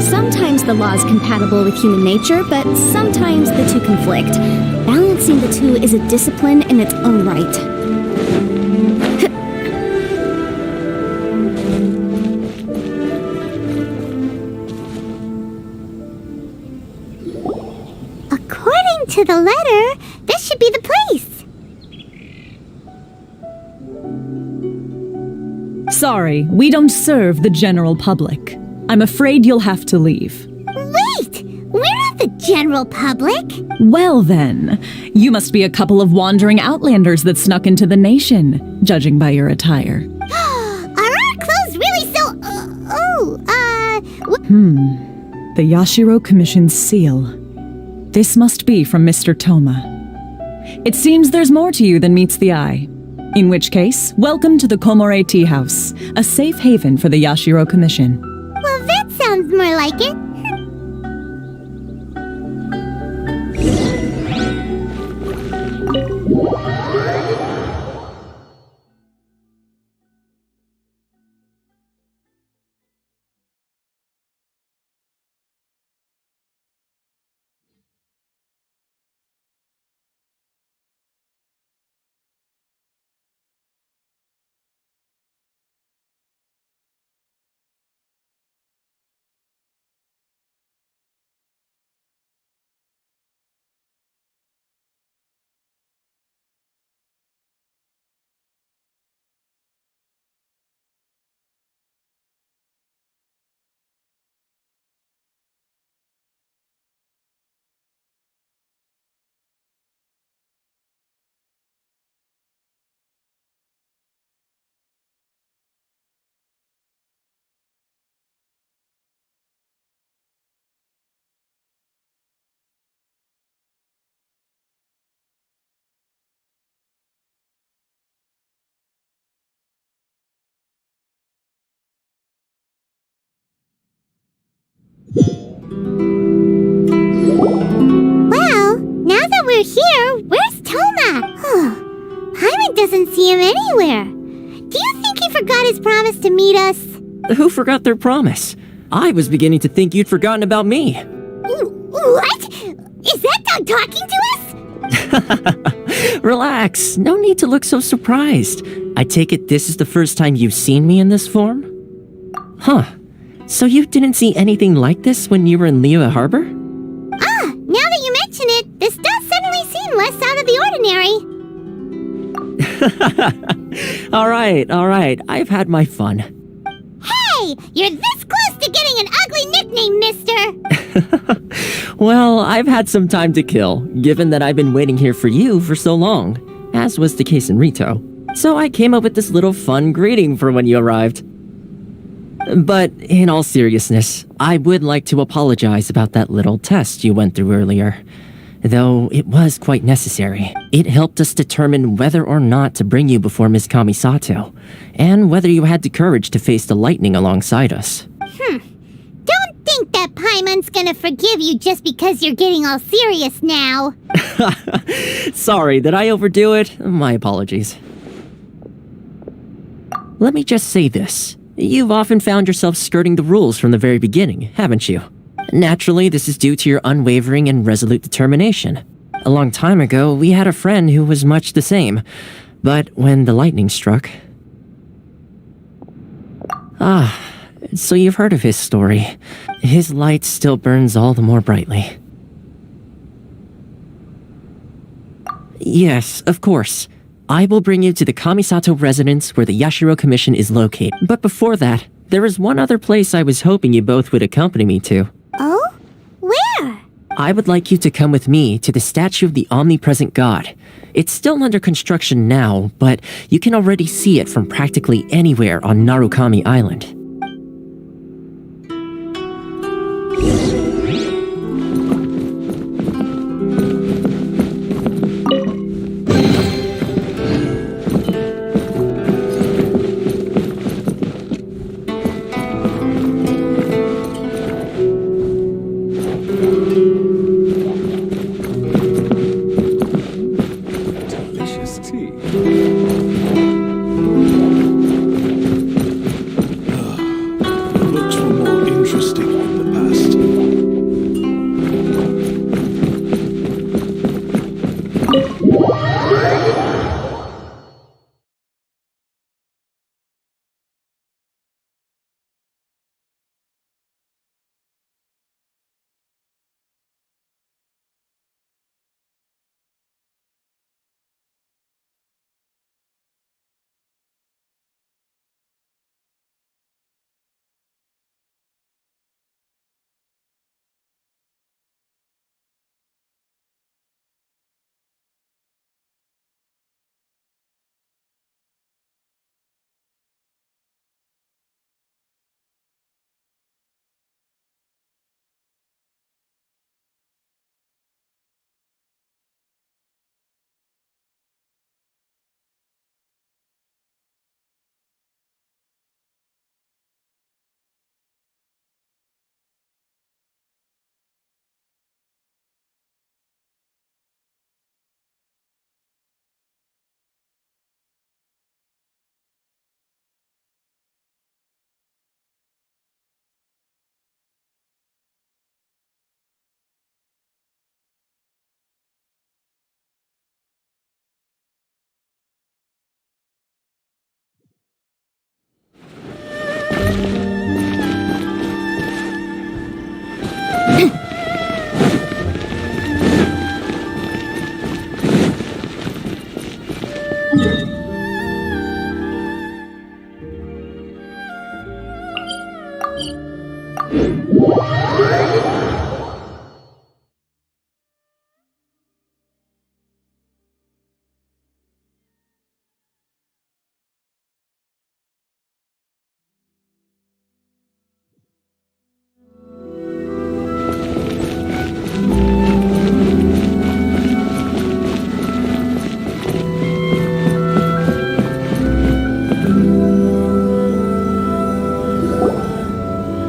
Sometimes the law is compatible with human nature, but sometimes the two conflict. Balancing the two is a discipline in its own right. According to the letter, this should be the place. Sorry, we don't serve the general public. I'm afraid you'll have to leave. Wait! We're not the general public! Well then, you must be a couple of wandering outlanders that snuck into the nation, judging by your attire. Are our clothes really so... The Yashiro Commission's seal. This must be from Mr. Toma. It seems there's more to you than meets the eye. In which case, welcome to the Komore Tea House, a safe haven for the Yashiro Commission. Well, that sounds more like it. Well, now that we're here, where's Toma? Paimon doesn't see him anywhere. Do you think he forgot his promise to meet us? Who forgot their promise? I was beginning to think you'd forgotten about me. What? Is that dog talking to us? Relax, no need to look so surprised. I take it this is the first time you've seen me in this form? Huh. So you didn't see anything like this when you were in Liyue Harbor? Now that you mention it, this does suddenly seem less out of the ordinary. Alright, I've had my fun. Hey, you're this close to getting an ugly nickname, mister! Well, I've had some time to kill, given that I've been waiting here for you for so long, as was the case in Rito. So I came up with this little fun greeting for when you arrived. But in all seriousness, I would like to apologize about that little test you went through earlier. Though it was quite necessary. It helped us determine whether or not to bring you before Ms. Kamisato, and whether you had the courage to face the lightning alongside us. Don't think that Paimon's gonna forgive you just because you're getting all serious now. Sorry, did I overdo it? My apologies. Let me just say this. You've often found yourself skirting the rules from the very beginning, haven't you? Naturally, this is due to your unwavering and resolute determination. A long time ago, we had a friend who was much the same. But when the lightning struck... so you've heard of his story. His light still burns all the more brightly. Yes, of course. I will bring you to the Kamisato residence where the Yashiro Commission is located. But before that, there is one other place I was hoping you both would accompany me to. Oh? Where? I would like you to come with me to the statue of the omnipresent god. It's still under construction now, but you can already see it from practically anywhere on Narukami Island. Delicious tea.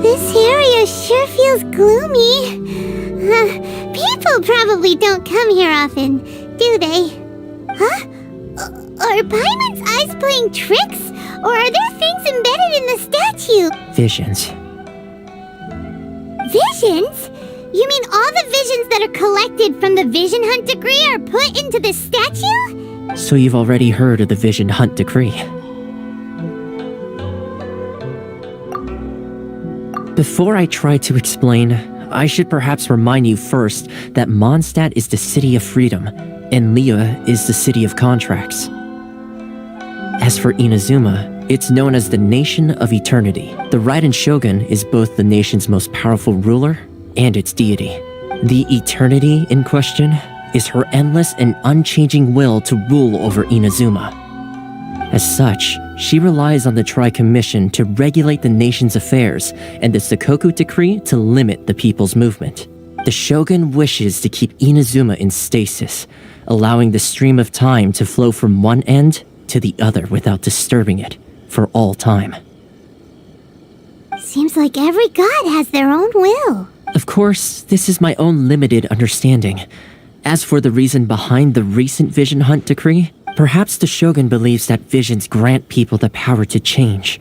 This area sure feels gloomy. People probably don't come here often, do they? Huh? Are Paimon's eyes playing tricks? Or are there things embedded in the statue? Visions. Visions? You mean all the visions that are collected from the Vision Hunt Decree are put into this statue? So you've already heard of the Vision Hunt Decree. Before I try to explain, I should perhaps remind you first that Mondstadt is the city of freedom, and Liyue is the city of contracts. As for Inazuma, it's known as the Nation of Eternity. The Raiden Shogun is both the nation's most powerful ruler and its deity. The Eternity in question is her endless and unchanging will to rule over Inazuma. As such, she relies on the Tri-Commission to regulate the nation's affairs and the Sakoku Decree to limit the people's movement. The Shogun wishes to keep Inazuma in stasis, allowing the stream of time to flow from one end to the other without disturbing it for all time. Seems like every god has their own will. Of course, this is my own limited understanding. As for the reason behind the recent Vision Hunt Decree, perhaps the Shogun believes that visions grant people the power to change,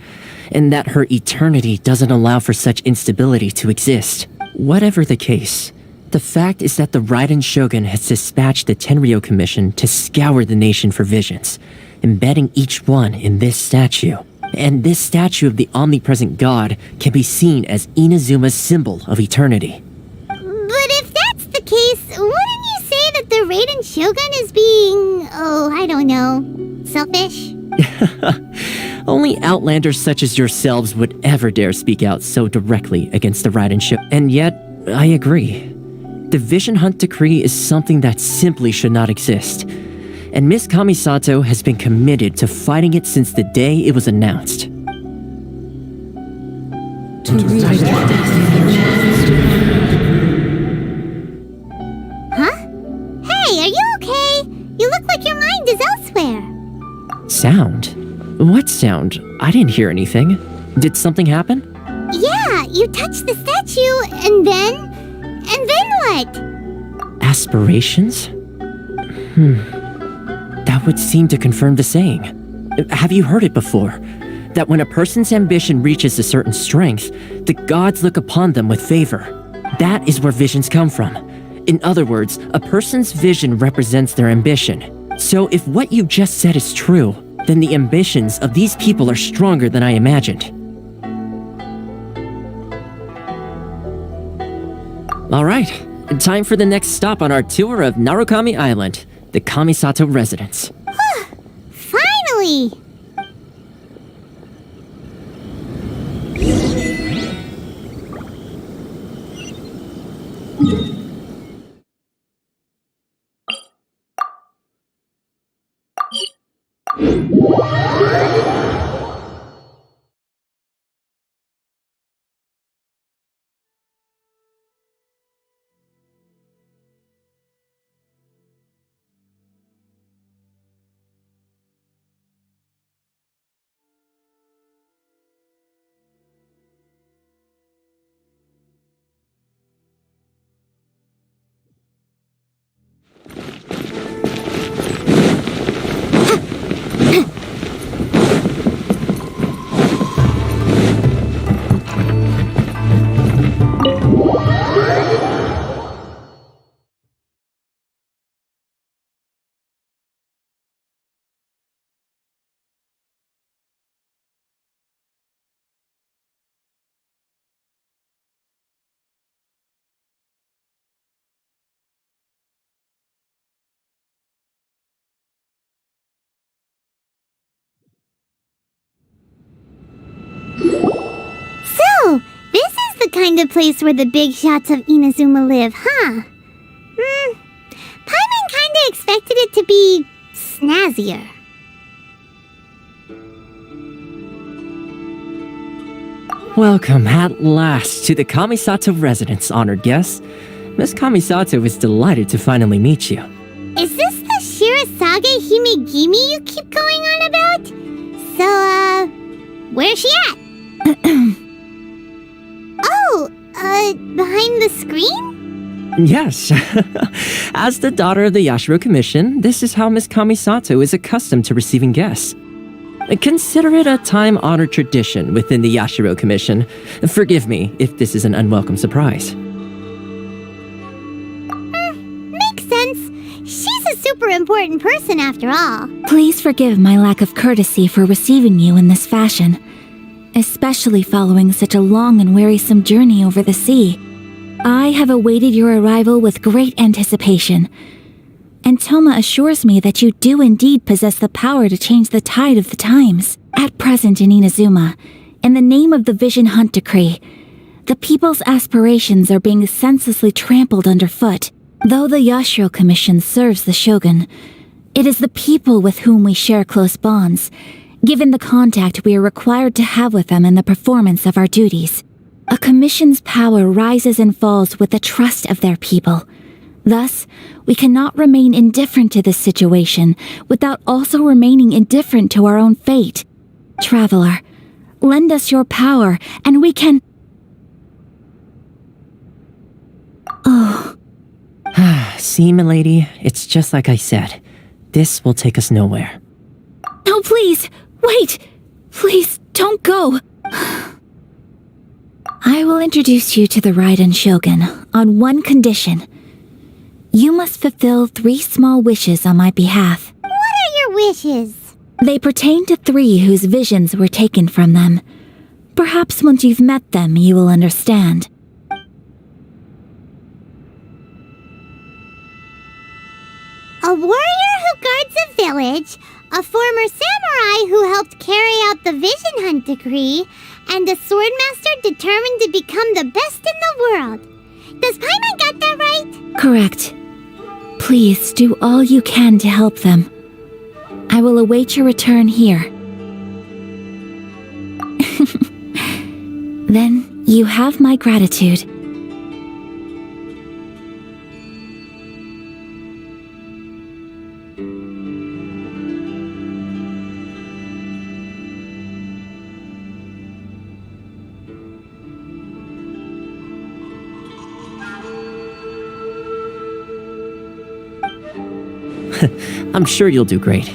and that her eternity doesn't allow for such instability to exist. Whatever the case, the fact is that the Raiden Shogun has dispatched the Tenryou Commission to scour the nation for visions, embedding each one in this statue. And this statue of the omnipresent god can be seen as Inazuma's symbol of eternity. But if that's the case, wouldn't you say that the Raiden Shogun is being, I don't know, selfish? Only outlanders such as yourselves would ever dare speak out so directly against the Raiden Shogun. And yet, I agree. The Vision Hunt Decree is something that simply should not exist. And Miss Kamisato has been committed to fighting it since the day it was announced. Huh? Hey, are you okay? You look like your mind is elsewhere. Sound? What sound? I didn't hear anything. Did something happen? Yeah, you touched the statue, and then what? Aspirations? That would seem to confirm the saying. Have you heard it before? That when a person's ambition reaches a certain strength, the gods look upon them with favor. That is where visions come from. In other words, a person's vision represents their ambition. So if what you just said is true, then the ambitions of these people are stronger than I imagined. Alright, time for the next stop on our tour of Narukami Island, the Kamisato residence. Finally! kind of place where the big shots of Inazuma live, huh? Paimon kinda expected it to be snazzier. Welcome at last to the Kamisato residence, honored guests. Miss Kamisato is delighted to finally meet you. Is this the Shirasage Himegimi you keep going on about? So, where's she at? Behind the screen? Yes. As the daughter of the Yashiro Commission, this is how Miss Kamisato is accustomed to receiving guests. Consider it a time-honored tradition within the Yashiro Commission. Forgive me if this is an unwelcome surprise. Makes sense. She's a super important person after all. Please forgive my lack of courtesy for receiving you in this fashion, especially following such a long and wearisome journey over the sea. I have awaited your arrival with great anticipation, and Toma assures me that you do indeed possess the power to change the tide of the times. At present in Inazuma, in the name of the Vision Hunt Decree, the people's aspirations are being senselessly trampled underfoot. Though the Yashiro Commission serves the Shogun, it is the people with whom we share close bonds, given the contact we are required to have with them in the performance of our duties. A commission's power rises and falls with the trust of their people. Thus, we cannot remain indifferent to this situation without also remaining indifferent to our own fate. Traveler, lend us your power, and we can... Oh. See, milady, it's just like I said. This will take us nowhere. No, please! Wait! Please, don't go! I will introduce you to the Raiden Shogun on one condition. You must fulfill 3 small wishes on my behalf. What are your wishes? They pertain to 3 whose visions were taken from them. Perhaps once you've met them, you will understand. A warrior who guards a village, a former samurai who helped carry out the Vision Hunt Decree, and a swordmaster determined to become the best in the world. Does Paimon got that right? Correct. Please do all you can to help them. I will await your return here. Then you have my gratitude. I'm sure you'll do great.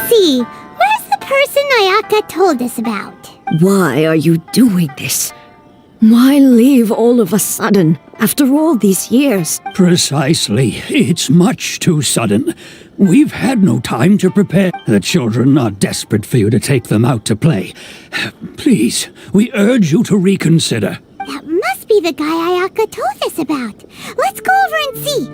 See, where's the person Ayaka told us about? Why are you doing this? Why leave all of a sudden, after all these years? Precisely. It's much too sudden. We've had no time to prepare. The children are desperate for you to take them out to play. Please, we urge you to reconsider. That must be the guy Ayaka told us about. Let's go over and see.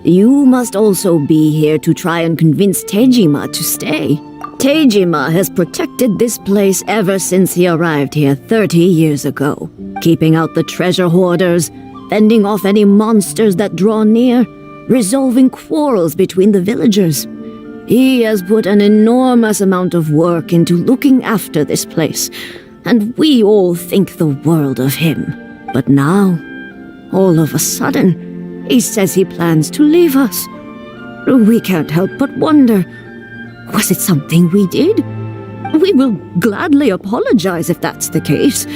You must also be here to try and convince Tejima to stay. Tejima has protected this place ever since he arrived here 30 years ago, keeping out the treasure hoarders, fending off any monsters that draw near, resolving quarrels between the villagers. He has put an enormous amount of work into looking after this place, and we all think the world of him. But now, all of a sudden, he says he plans to leave us. We can't help but wonder, was it something we did? We will gladly apologize if that's the case.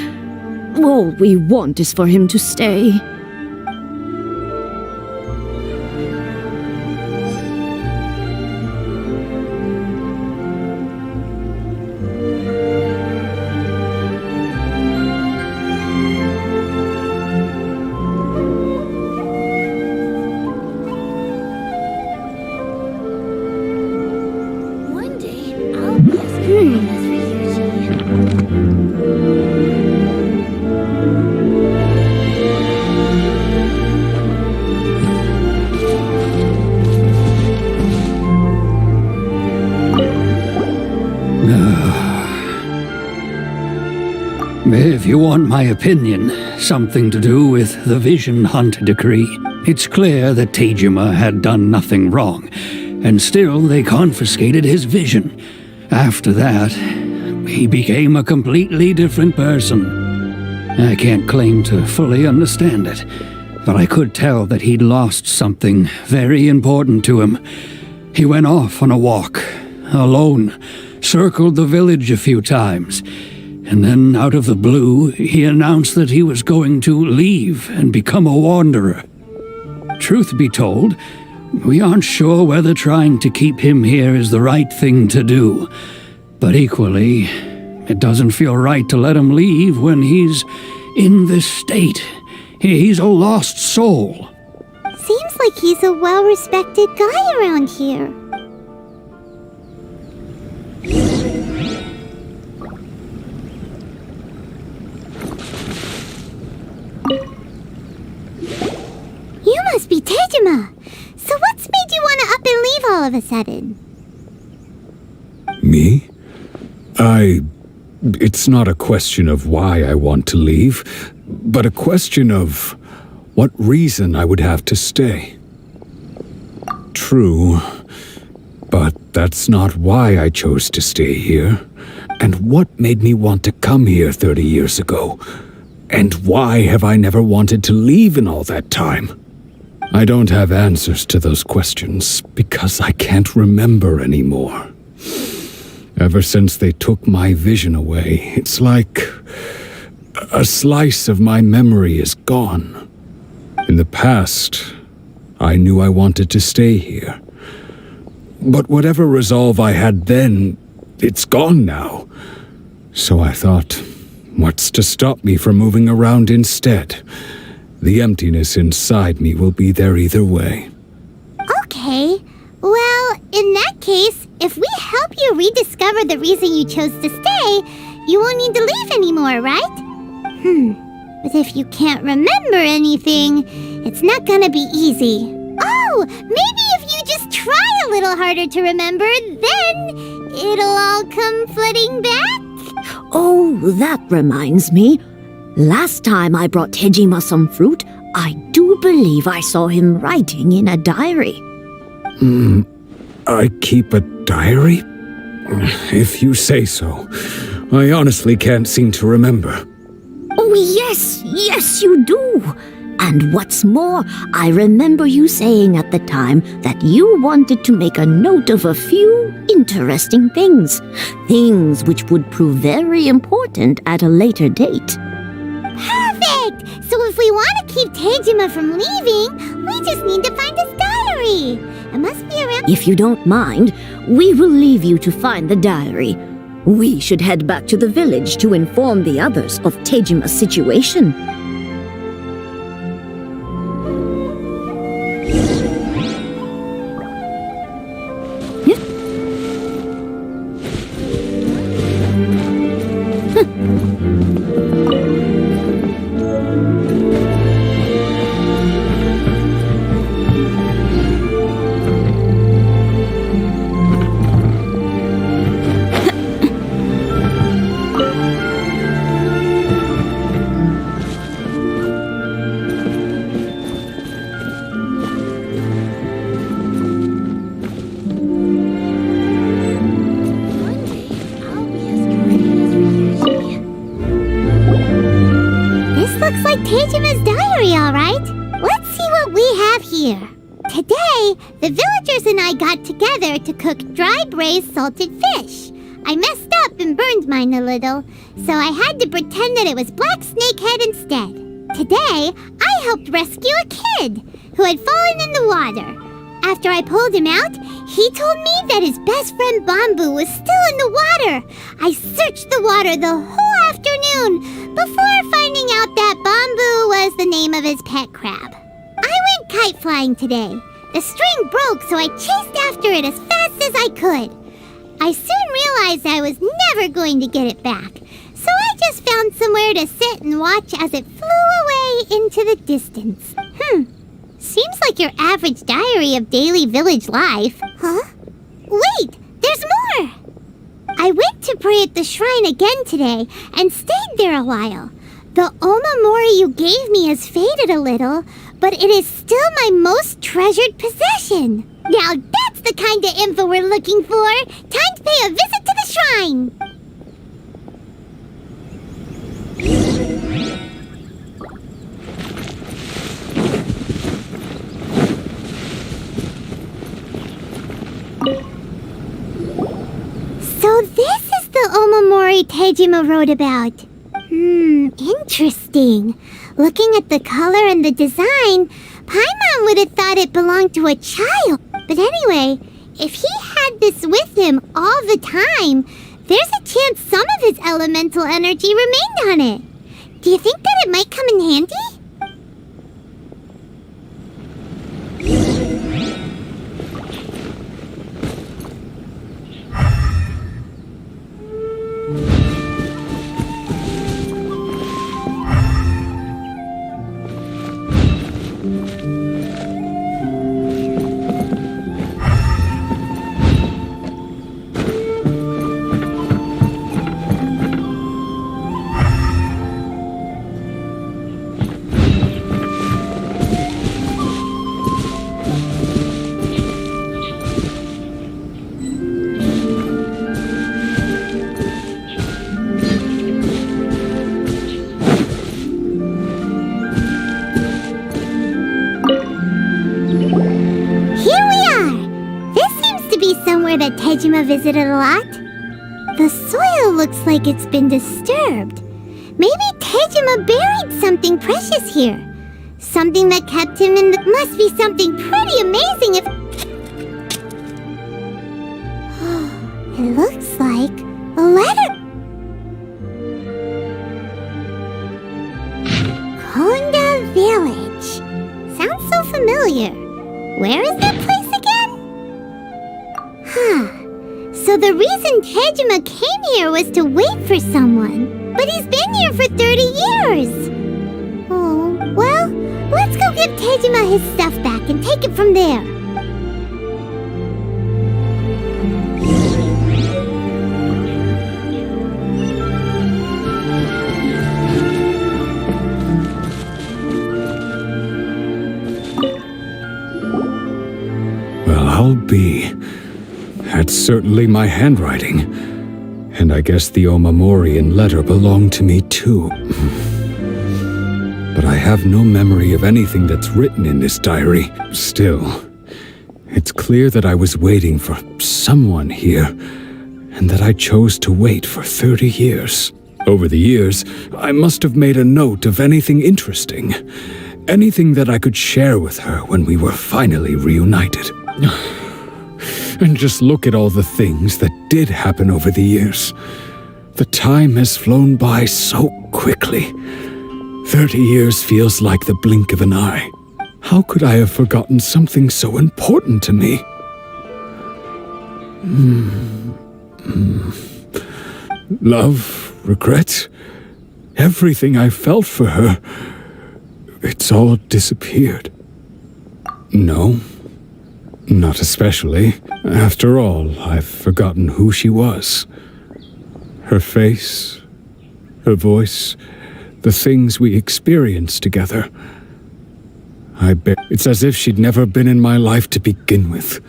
All we want is for him to stay. One day, I'll be as good as for you, If you want my opinion, something to do with the Vision Hunt decree. It's clear that Tejima had done nothing wrong, and still they confiscated his vision. After that, he became a completely different person. I can't claim to fully understand it, but I could tell that he'd lost something very important to him. He went off on a walk, alone, circled the village a few times, and then, out of the blue, he announced that he was going to leave and become a wanderer. Truth be told, we aren't sure whether trying to keep him here is the right thing to do. But equally, it doesn't feel right to let him leave when he's in this state. He's a lost soul. Seems like he's a well-respected guy around here. You must be Tejima. So what's made you want to up and leave all of a sudden? Me? It's not a question of why I want to leave, but a question of what reason I would have to stay. True, but that's not why I chose to stay here. And what made me want to come here 30 years ago? And why have I never wanted to leave in all that time? I don't have answers to those questions because I can't remember anymore. Ever since they took my vision away, it's like a slice of my memory is gone. In the past, I knew I wanted to stay here. But whatever resolve I had then, it's gone now. So I thought, what's to stop me from moving around instead? The emptiness inside me will be there either way. Okay. Well, in that case, if we help you rediscover the reason you chose to stay, you won't need to leave anymore, right? But if you can't remember anything, it's not gonna be easy. Oh, maybe if you just try a little harder to remember, then it'll all come flooding back? Oh, that reminds me. Last time I brought Tejima some fruit, I do believe I saw him writing in a diary. I keep a diary? If you say so. I honestly can't seem to remember. Oh, yes, you do. And what's more, I remember you saying at the time that you wanted to make a note of a few interesting things. Things which would prove very important at a later date. Perfect! So if we want to keep Tejima from leaving, we just need to find his diary. It must be around... If you don't mind, we will leave you to find the diary. We should head back to the village to inform the others of Tejima's situation. Looks like Tejima's diary, all right. Let's see what we have here. Today, the villagers and I got together to cook dry braised salted fish. I messed up and burned mine a little, so I had to pretend that it was black snakehead instead. Today, I helped rescue a kid who had fallen in the water. After I pulled him out, he told me that his best friend Bamboo was still in the water. I searched the water the whole afternoon before finding out that Bamboo was the name of his pet crab. I went kite flying today. The string broke, so I chased after it as fast as I could. I soon realized I was never going to get it back, so I just found somewhere to sit and watch as it flew away into the distance. Seems like your average diary of daily village life. Huh? Wait, there's more! I went to pray at the shrine again today and stayed there a while. The omamori you gave me has faded a little, but it is still my most treasured possession. Now that's the kind of info we're looking for. Time to pay a visit to the shrine. So this is the omamori Tejima wrote about. Interesting. Looking at the color and the design, Paimon would have thought it belonged to a child. But anyway, if he had this with him all the time, there's a chance some of his elemental energy remained on it. Do you think that it might come in handy? That Tejima visited a lot. The soil looks like it's been disturbed. Maybe Tejima buried something precious here. Something that kept him in the... Must be something pretty amazing if... It looks like a letter. Konda Village. Sounds so familiar. Where is that place again? So the reason Tejima came here was to wait for someone. But he's been here for 30 years. Oh, well, let's go give Tejima his stuff back and take it from there. Well, I'll be. That's certainly my handwriting. And I guess the omamori and letter belong to me too. But I have no memory of anything that's written in this diary. Still, it's clear that I was waiting for someone here, and that I chose to wait for 30 years. Over the years, I must have made a note of anything interesting. Anything that I could share with her when we were finally reunited. And just look at all the things that did happen over the years. The time has flown by so quickly. 30 years feels like the blink of an eye. How could I have forgotten something so important to me? Love, regret, everything I felt for her, it's all disappeared. No, not especially. After all, I've forgotten who she was. Her face, her voice, the things we experienced together. It's as if she'd never been in my life to begin with.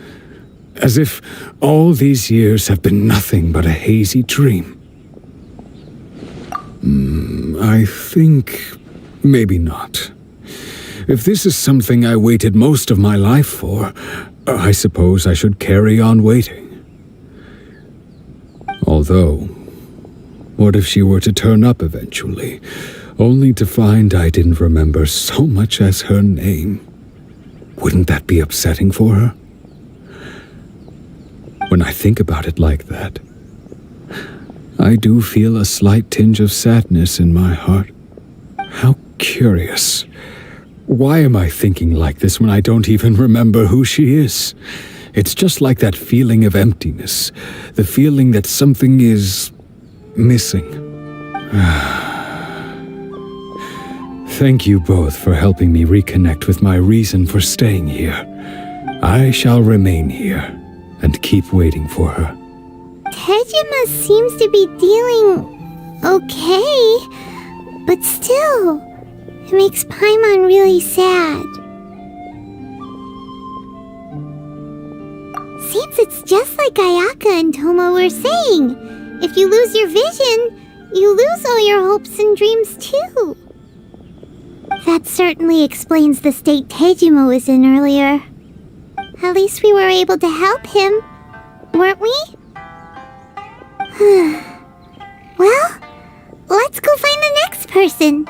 As if all these years have been nothing but a hazy dream. I think maybe not. If this is something I waited most of my life for, I suppose I should carry on waiting. Although, what if she were to turn up eventually, only to find I didn't remember so much as her name? Wouldn't that be upsetting for her? When I think about it like that, I do feel a slight tinge of sadness in my heart. How curious. Why am I thinking like this when I don't even remember who she is? It's just like that feeling of emptiness, the feeling that something is missing. Thank you both for helping me reconnect with my reason for staying here. I shall remain here and keep waiting for her. Tejima seems to be dealing okay, but still, it makes Paimon really sad. Seems it's just like Ayaka and Toma were saying. If you lose your vision, you lose all your hopes and dreams too. That certainly explains the state Tejima was in earlier. At least we were able to help him, weren't we? Well, let's go find the next person.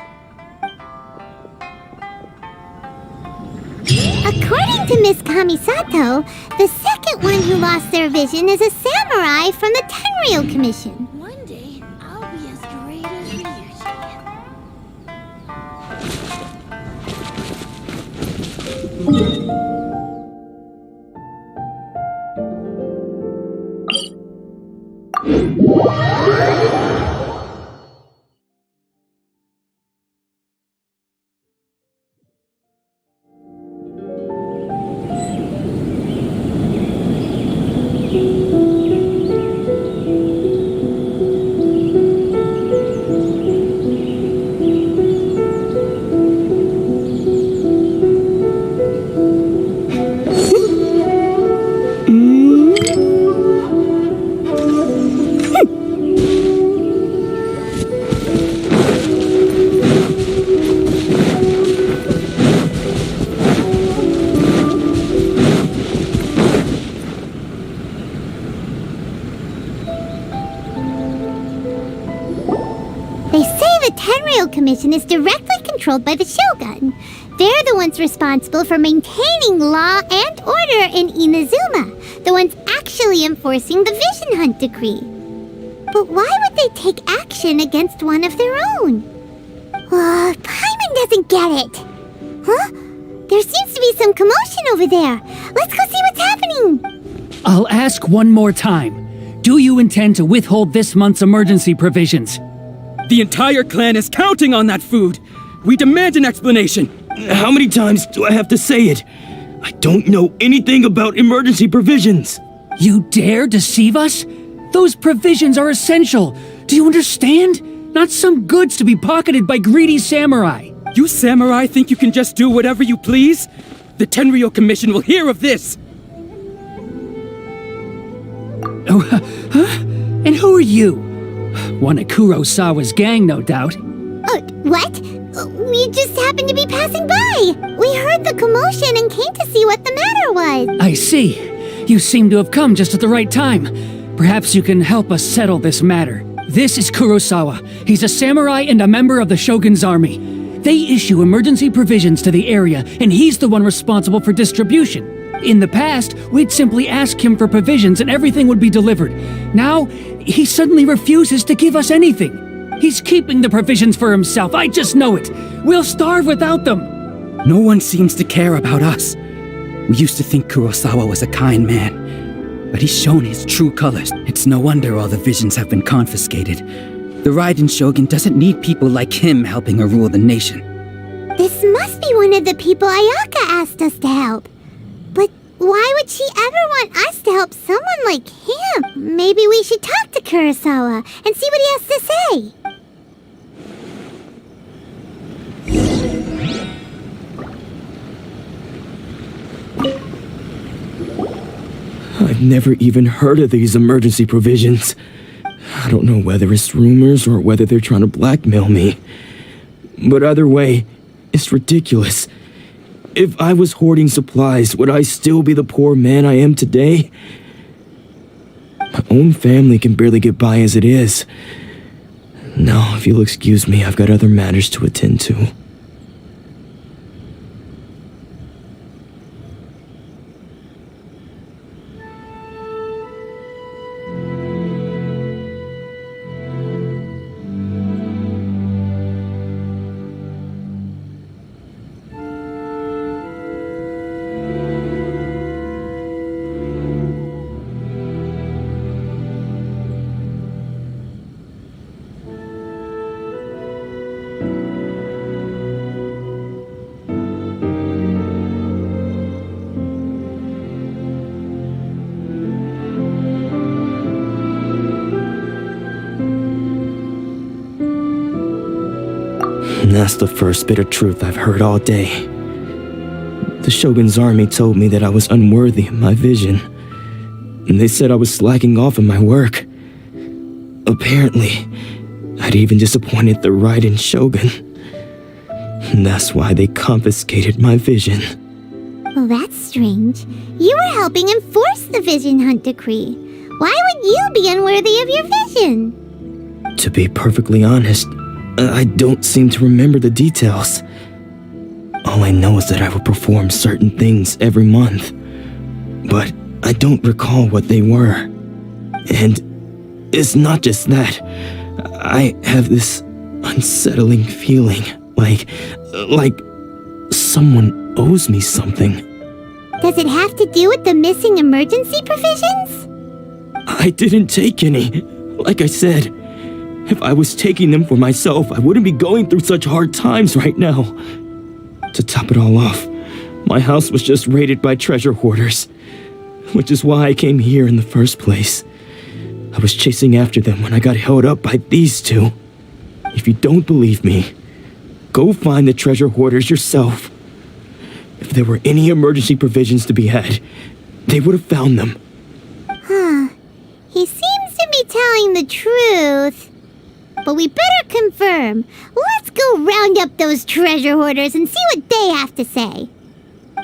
According to Miss Kamisato, the second one who lost their vision is a samurai from the Tenryou Commission. One day, I'll be as great as Ryuji. Commission is directly controlled by the Shogun. They're the ones responsible for maintaining law and order in Inazuma, the ones actually enforcing the Vision Hunt decree. But why would they take action against one of their own? Paimon doesn't get it. Huh? There seems to be some commotion over there. Let's go see what's happening. I'll ask one more time. Do you intend to withhold this month's emergency provisions? The entire clan is counting on that food! We demand an explanation! How many times do I have to say it? I don't know anything about emergency provisions! You dare deceive us? Those provisions are essential! Do you understand? Not some goods to be pocketed by greedy samurai! You samurai think you can just do whatever you please? The Tenryou Commission will hear of this! Oh, huh? And who are you? One of Kurosawa's gang, no doubt. What? We just happened to be passing by. We heard the commotion and came to see what the matter was. I see. You seem to have come just at the right time. Perhaps you can help us settle this matter. This is Kurosawa. He's a samurai and a member of the Shogun's army. They issue emergency provisions to the area, and he's the one responsible for distribution. In the past, we'd simply ask him for provisions and everything would be delivered. Now, he suddenly refuses to give us anything. He's keeping the provisions for himself, I just know it. We'll starve without them. No one seems to care about us. We used to think Kurosawa was a kind man, but he's shown his true colors. It's no wonder all the visions have been confiscated. The Raiden Shogun doesn't need people like him helping her rule the nation. This must be one of the people Ayaka asked us to help. But why would she ever want us to help someone like him? Maybe we should talk to Kurosawa and see what he has to say. I've never even heard of these emergency provisions. I don't know whether it's rumors or whether they're trying to blackmail me. But either way, it's ridiculous. If I was hoarding supplies, would I still be the poor man I am today? My own family can barely get by as it is. Now, if you'll excuse me, I've got other matters to attend to. And that's the first bit of truth I've heard all day. The Shogun's army told me that I was unworthy of my vision. And they said I was slacking off in my work. Apparently, I'd even disappointed the Raiden Shogun. And that's why they confiscated my vision. Well, that's strange. You were helping enforce the Vision Hunt Decree. Why would you be unworthy of your vision? To be perfectly honest, I don't seem to remember the details. All I know is that I would perform certain things every month. But I don't recall what they were. And it's not just that. I have this unsettling feeling, like someone owes me something. Does it have to do with the missing emergency provisions? I didn't take any. Like I said, if I was taking them for myself, I wouldn't be going through such hard times right now. To top it all off, my house was just raided by treasure hoarders, which is why I came here in the first place. I was chasing after them when I got held up by these two. If you don't believe me, go find the treasure hoarders yourself. If there were any emergency provisions to be had, they would have found them. Huh. He seems to be telling the truth. But we better confirm. Let's go round up those treasure hoarders and see what they have to say.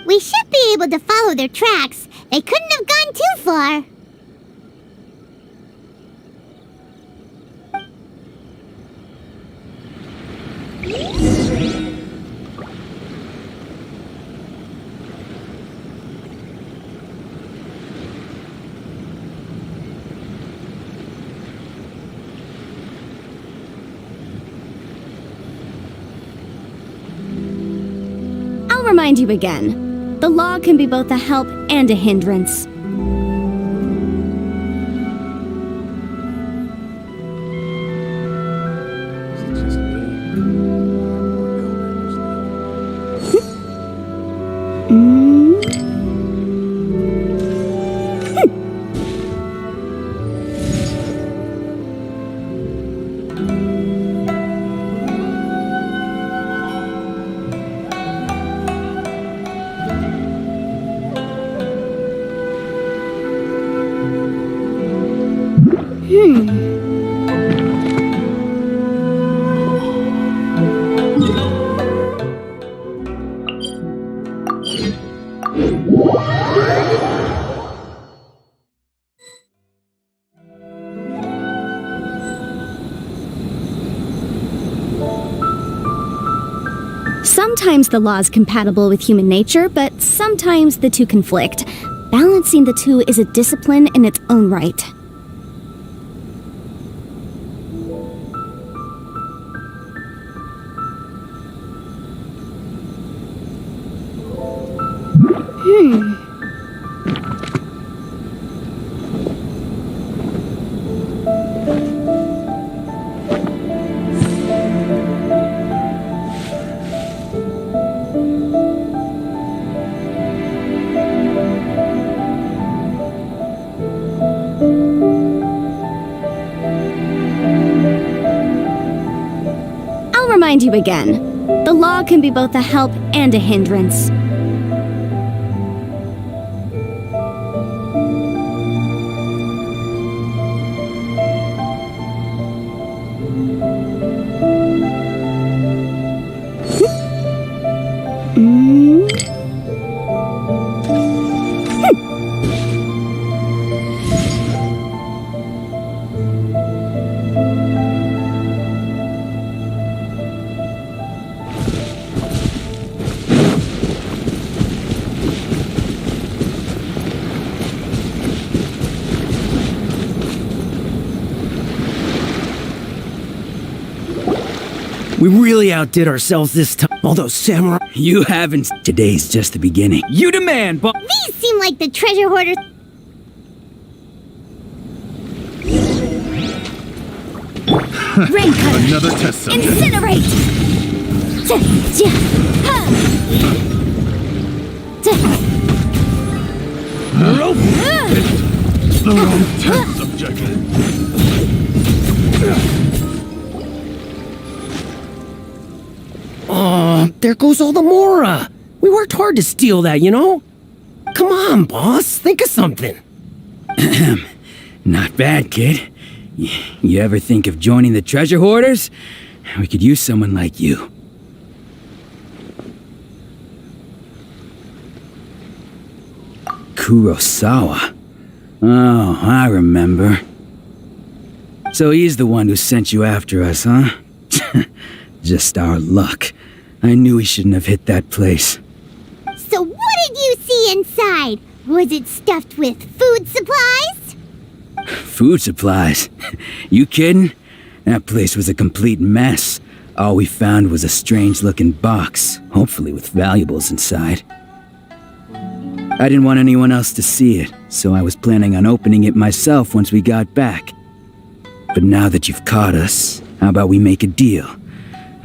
We should be able to follow their tracks. They couldn't have gone too far. I'll remind you again. The law can be both a help and a hindrance. Sometimes the law is compatible with human nature, but sometimes the two conflict. Balancing the two is a discipline in its own right. remind you again. The law can be both a help and a hindrance. We really outdid ourselves this time. Although, Samurai... You haven't. Today's just the beginning. You demand, but... These seem like the treasure hoarders. Rain cutter! Another test subject. Incinerate! Nope. The wrong test subject. There goes all the Mora. We worked hard to steal that, you know? Come on, boss. Think of something. Not bad, kid. You ever think of joining the treasure hoarders? We could use someone like you. Kurosawa. Oh, I remember. So he's the one who sent you after us, huh? Just our luck. I knew he shouldn't have hit that place. So what did you see inside? Was it stuffed with food supplies? Food supplies? You kidding? That place was a complete mess. All we found was a strange-looking box, hopefully with valuables inside. I didn't want anyone else to see it, so I was planning on opening it myself once we got back. But now that you've caught us, how about we make a deal?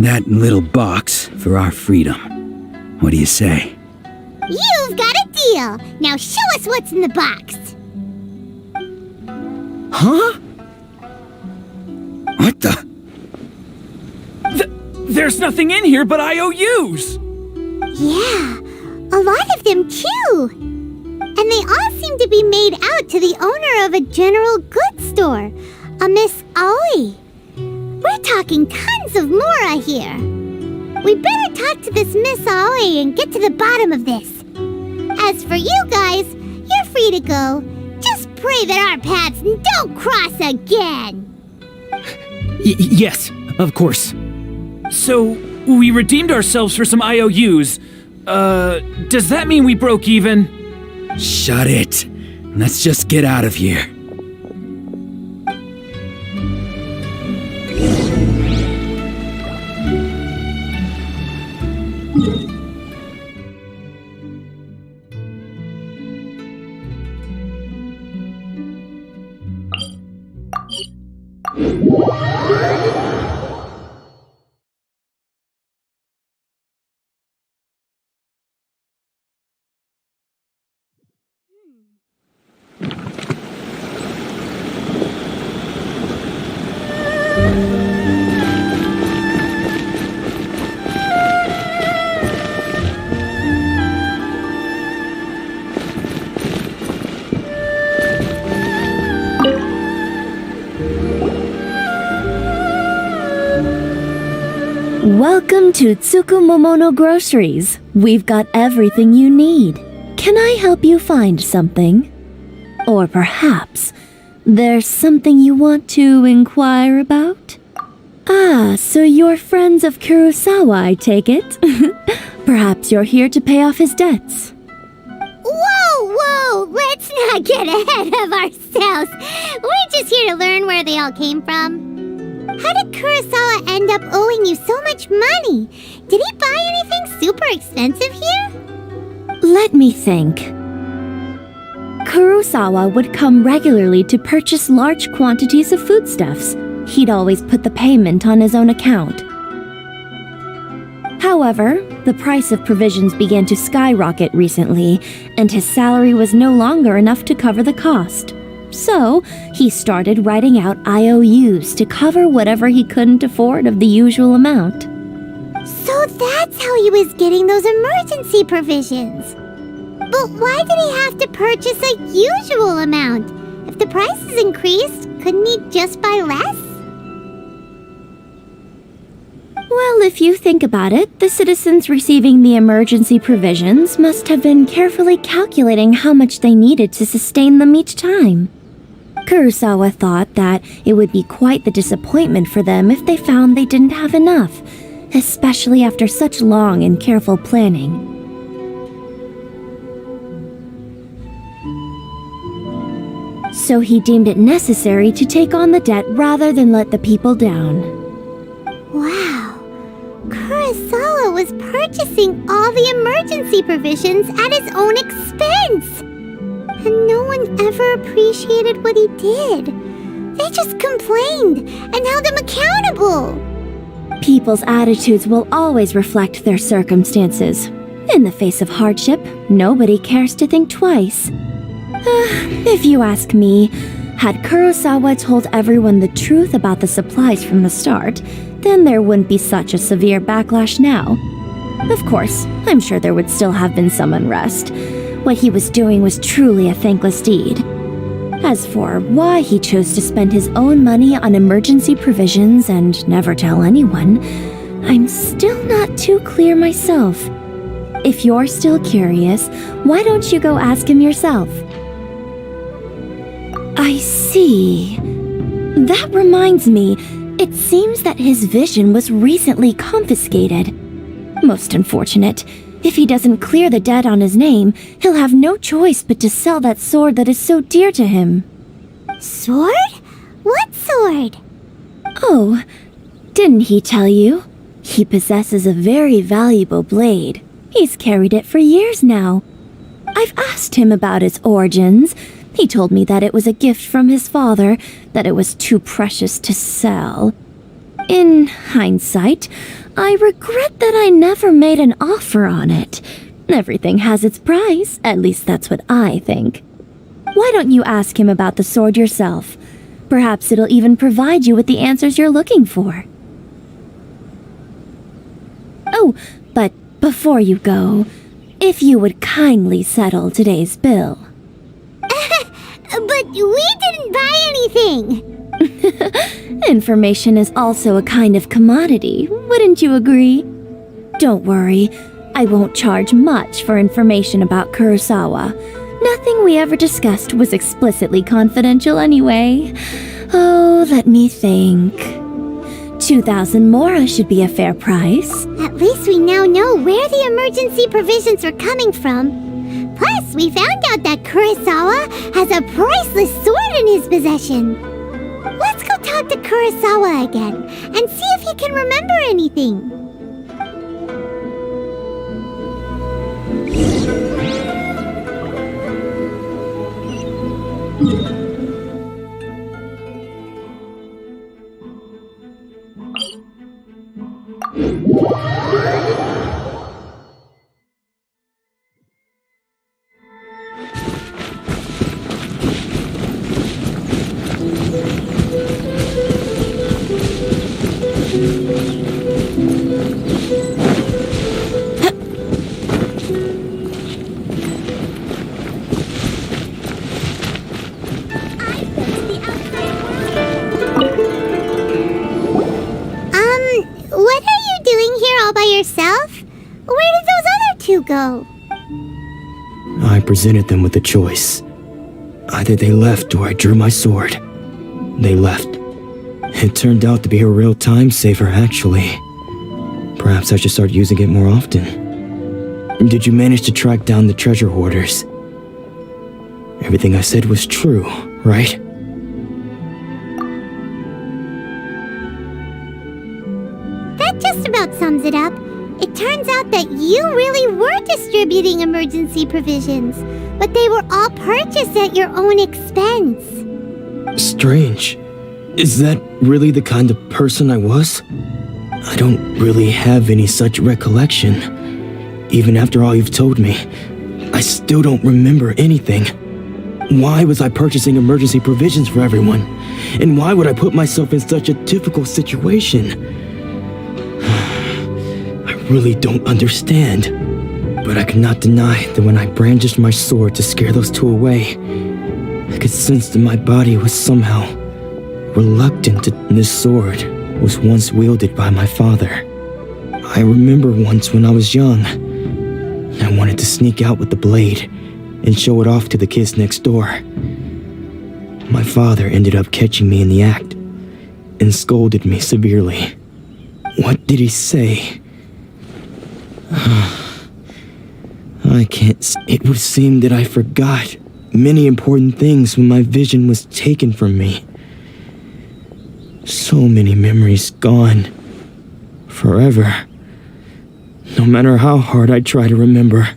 That little box for our freedom. What do you say? You've got a deal. Now show us what's in the box. Huh? What the? There's nothing in here but IOUs! Yeah, a lot of them too. And they all seem to be made out to the owner of a general goods store, a Miss Aoi. We're talking tons of Mora here. We better talk to this Miss Aoi and get to the bottom of this. As for you guys, you're free to go. Just pray that our paths don't cross again. Yes, of course. So, we redeemed ourselves for some IOUs. Does that mean we broke even? Shut it. Let's just get out of here. Welcome to Tsukumomono Groceries. We've got everything you need. Can I help you find something? Or perhaps there's something you want to inquire about? Ah, so you're friends of Kurosawa, I take it. Perhaps you're here to pay off his debts. Whoa, let's not get ahead of ourselves. We're just here to learn where they all came from. How did Kurosawa end up owing you so much money? Did he buy anything super expensive here? Let me think. Kurosawa would come regularly to purchase large quantities of foodstuffs. He'd always put the payment on his own account. However, the price of provisions began to skyrocket recently, and his salary was no longer enough to cover the cost. So, he started writing out IOUs to cover whatever he couldn't afford of the usual amount. So that's how he was getting those emergency provisions. But why did he have to purchase a usual amount? If the prices increased, couldn't he just buy less? Well, if you think about it, the citizens receiving the emergency provisions must have been carefully calculating how much they needed to sustain them each time. Kurosawa thought that it would be quite the disappointment for them if they found they didn't have enough, especially after such long and careful planning. So he deemed it necessary to take on the debt rather than let the people down. Wow. Kurosawa was purchasing all the emergency provisions at his own expense. And no one ever appreciated what he did. They just complained and held him accountable. People's attitudes will always reflect their circumstances. In the face of hardship, nobody cares to think twice. If you ask me, had Kurosawa told everyone the truth about the supplies from the start, then there wouldn't be such a severe backlash now. Of course, I'm sure there would still have been some unrest. What he was doing was truly a thankless deed. As for why he chose to spend his own money on emergency provisions and never tell anyone, I'm still not too clear myself. If you're still curious, why don't you go ask him yourself? I see. That reminds me, it seems that his vision was recently confiscated. Most unfortunate. If he doesn't clear the debt on his name, he'll have no choice but to sell that sword that is so dear to him. Sword? What sword? Oh, didn't he tell you? He possesses a very valuable blade. He's carried it for years now. I've asked him about its origins. He told me that it was a gift from his father, that it was too precious to sell. In hindsight, I regret that I never made an offer on it. Everything has its price, at least that's what I think. Why don't you ask him about the sword yourself? Perhaps it'll even provide you with the answers you're looking for. Oh, but before you go, if you would kindly settle today's bill. But we didn't buy anything! Information is also a kind of commodity, wouldn't you agree? Don't worry, I won't charge much for information about Kurosawa. Nothing we ever discussed was explicitly confidential anyway. Oh, let me think. 2,000 mora should be a fair price. At least we now know where the emergency provisions are coming from. Plus, we found out that Kurosawa has a priceless sword in his possession. Let's go talk to Kurosawa again and see if he can remember anything. What are you doing here all by yourself? Where did those other two go? I presented them with a choice. Either they left or I drew my sword. They left. It turned out to be a real time saver, actually. Perhaps I should start using it more often. Did you manage to track down the treasure hoarders? Everything I said was true, right? That just about sums it up. It turns out that you really were distributing emergency provisions, but they were all purchased at your own expense. Strange. Is that really the kind of person I was? I don't really have any such recollection. Even after all you've told me, I still don't remember anything. Why was I purchasing emergency provisions for everyone? And why would I put myself in such a difficult situation? really don't understand. But I could not deny that when I brandished my sword to scare those two away, I could sense that my body was somehow reluctant to. This sword was once wielded by my father. I remember once when I was young, I wanted to sneak out with the blade and show it off to the kids next door. My father ended up catching me in the act and scolded me severely. What did he say? I can't. It would seem that I forgot many important things when my vision was taken from me. So many memories gone. Forever. No matter how hard I try to remember,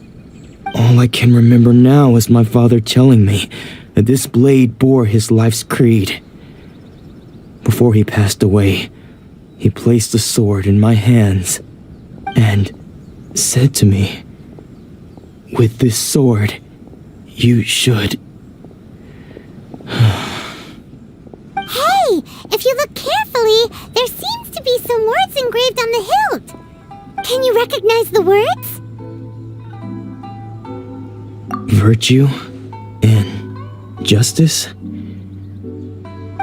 all I can remember now is my father telling me that this blade bore his life's creed. Before he passed away, he placed the sword in my hands and said to me, "With this sword, you should..." Hey, if you look carefully, there seems to be some words engraved on the hilt. Can you recognize the words? Virtue and justice?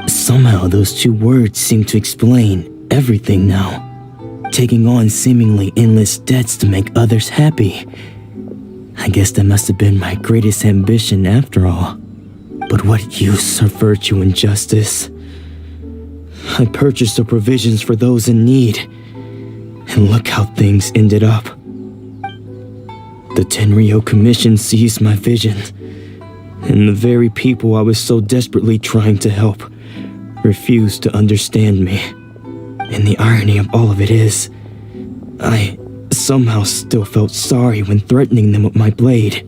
Somehow those two words seem to explain everything now. Taking on seemingly endless debts to make others happy. I guess that must have been my greatest ambition after all. But what use are virtue and justice? I purchased the provisions for those in need, and look how things ended up. The Tenryo Commission seized my vision, and the very people I was so desperately trying to help refused to understand me. And the irony of all of it is, I somehow still felt sorry when threatening them with my blade.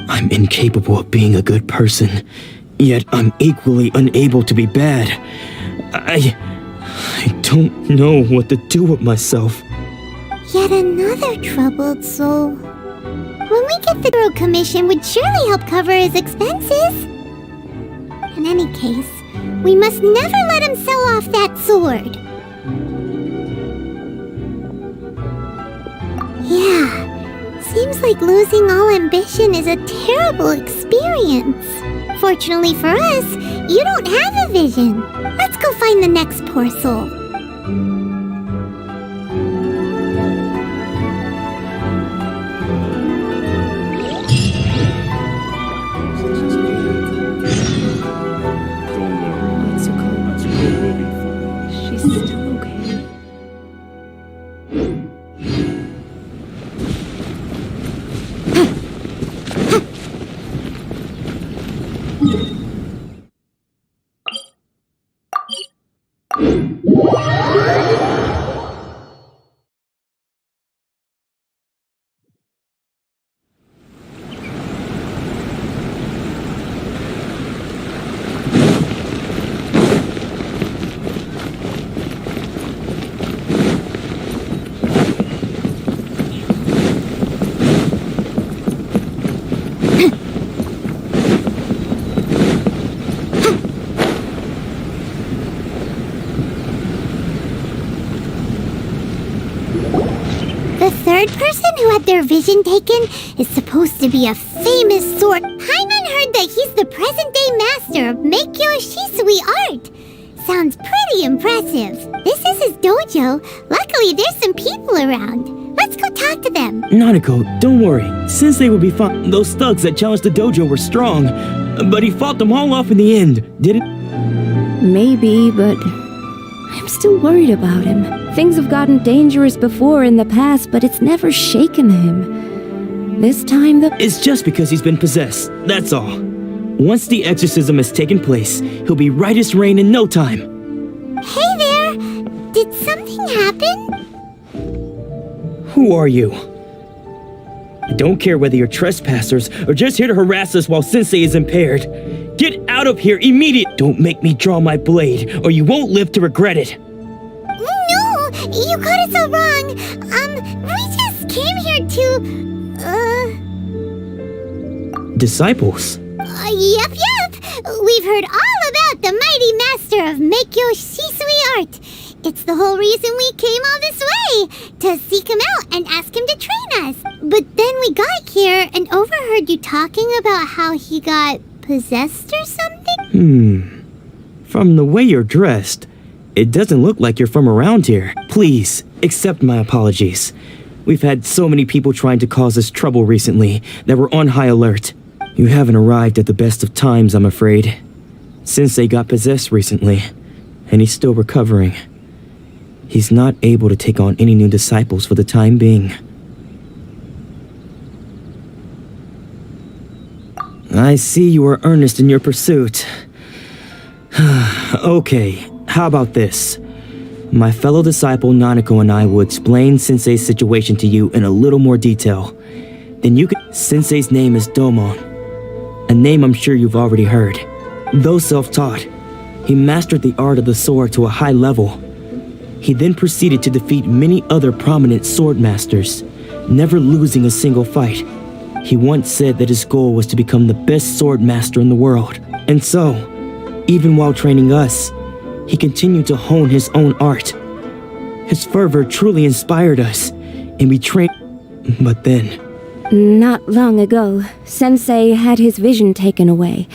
I'm incapable of being a good person, yet I'm equally unable to be bad. I don't know what to do with myself. Yet another troubled soul. When we get the Road Commission would surely help cover his expenses. In any case, we must never let him sell off that sword. Yeah, seems like losing all ambition is a terrible experience. Fortunately for us, you don't have a vision. Let's go find the next poor soul. She's still okay. The third person who had their vision taken is supposed to be a famous sword. Paimon heard that he's the present-day master of Meikyo Shisui art. Sounds pretty impressive. This is his dojo. Luckily, there's some people around. Let's go talk to them. Nanako, don't worry. Sensei will be fine. Those thugs that challenged the dojo were strong, but he fought them all off in the end, didn't? Maybe, but I'm still worried about him. Things have gotten dangerous before in the past, but it's never shaken him. This time It's just because he's been possessed, that's all. Once the exorcism has taken place, he'll be right as rain in no time. Hey there! Did something happen? Who are you? I don't care whether you're trespassers or just here to harass us while Sensei is impaired. Get out of here immediately! Don't make me draw my blade, or you won't live to regret it. No! You got it so wrong! We just came here to... Disciples? Yep. We've heard all about the mighty master of Meikyo Shisui art. It's the whole reason we came all this way, to seek him out and ask him to train us. But then we got here and overheard you talking about how he got possessed or something? From the way you're dressed, it doesn't look like you're from around here. Please, accept my apologies. We've had so many people trying to cause us trouble recently that we're on high alert. You haven't arrived at the best of times, I'm afraid. Sensei got possessed recently, and he's still recovering. He's not able to take on any new disciples for the time being. I see you are earnest in your pursuit. Okay, how about this? My fellow disciple Nanako and I will explain Sensei's situation to you in a little more detail. Then you can... Sensei's name is Domon, a name I'm sure you've already heard. Though self-taught, he mastered the art of the sword to a high level. He then proceeded to defeat many other prominent sword masters, never losing a single fight. He once said that his goal was to become the best sword master in the world. And so, even while training us, he continued to hone his own art. His fervor truly inspired us, and we trained. But then... Not long ago, Sensei had his vision taken away.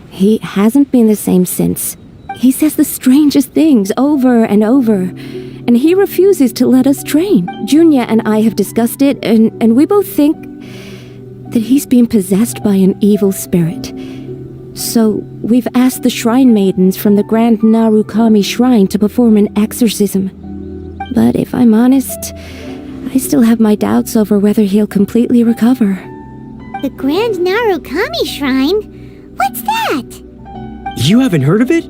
He hasn't been the same since. He says the strangest things over and over, and he refuses to let us train. Junya and I have discussed it, and we both think that he's been possessed by an evil spirit. So we've asked the shrine maidens from the Grand Narukami Shrine to perform an exorcism. But if I'm honest, I still have my doubts over whether he'll completely recover. The Grand Narukami Shrine? What's that? You haven't heard of it?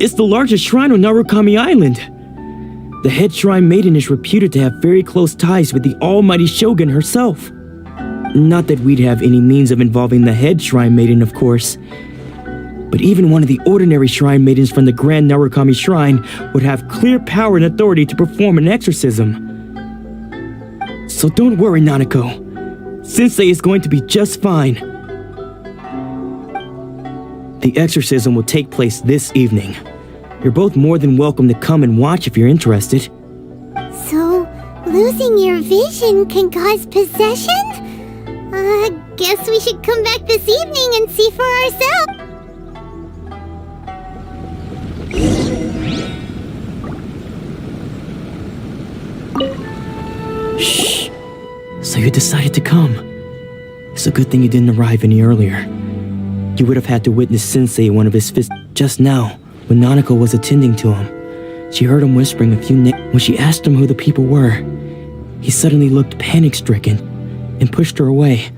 It's the largest shrine on Narukami Island. The head shrine maiden is reputed to have very close ties with the almighty Shogun herself. Not that we'd have any means of involving the head shrine maiden, of course. But even one of the ordinary shrine maidens from the Grand Narukami Shrine would have clear power and authority to perform an exorcism. So don't worry, Nanako. Sensei is going to be just fine. The exorcism will take place this evening. You're both more than welcome to come and watch if you're interested. So, losing your vision can cause possession? Guess we should come back this evening and see for ourselves. Shh. So you decided to come. It's a good thing you didn't arrive any earlier. You would have had to witness Sensei one of his fists just now when Nanako was attending to him. She heard him whispering a few names. When she asked him who the people were, he suddenly looked panic-stricken and pushed her away.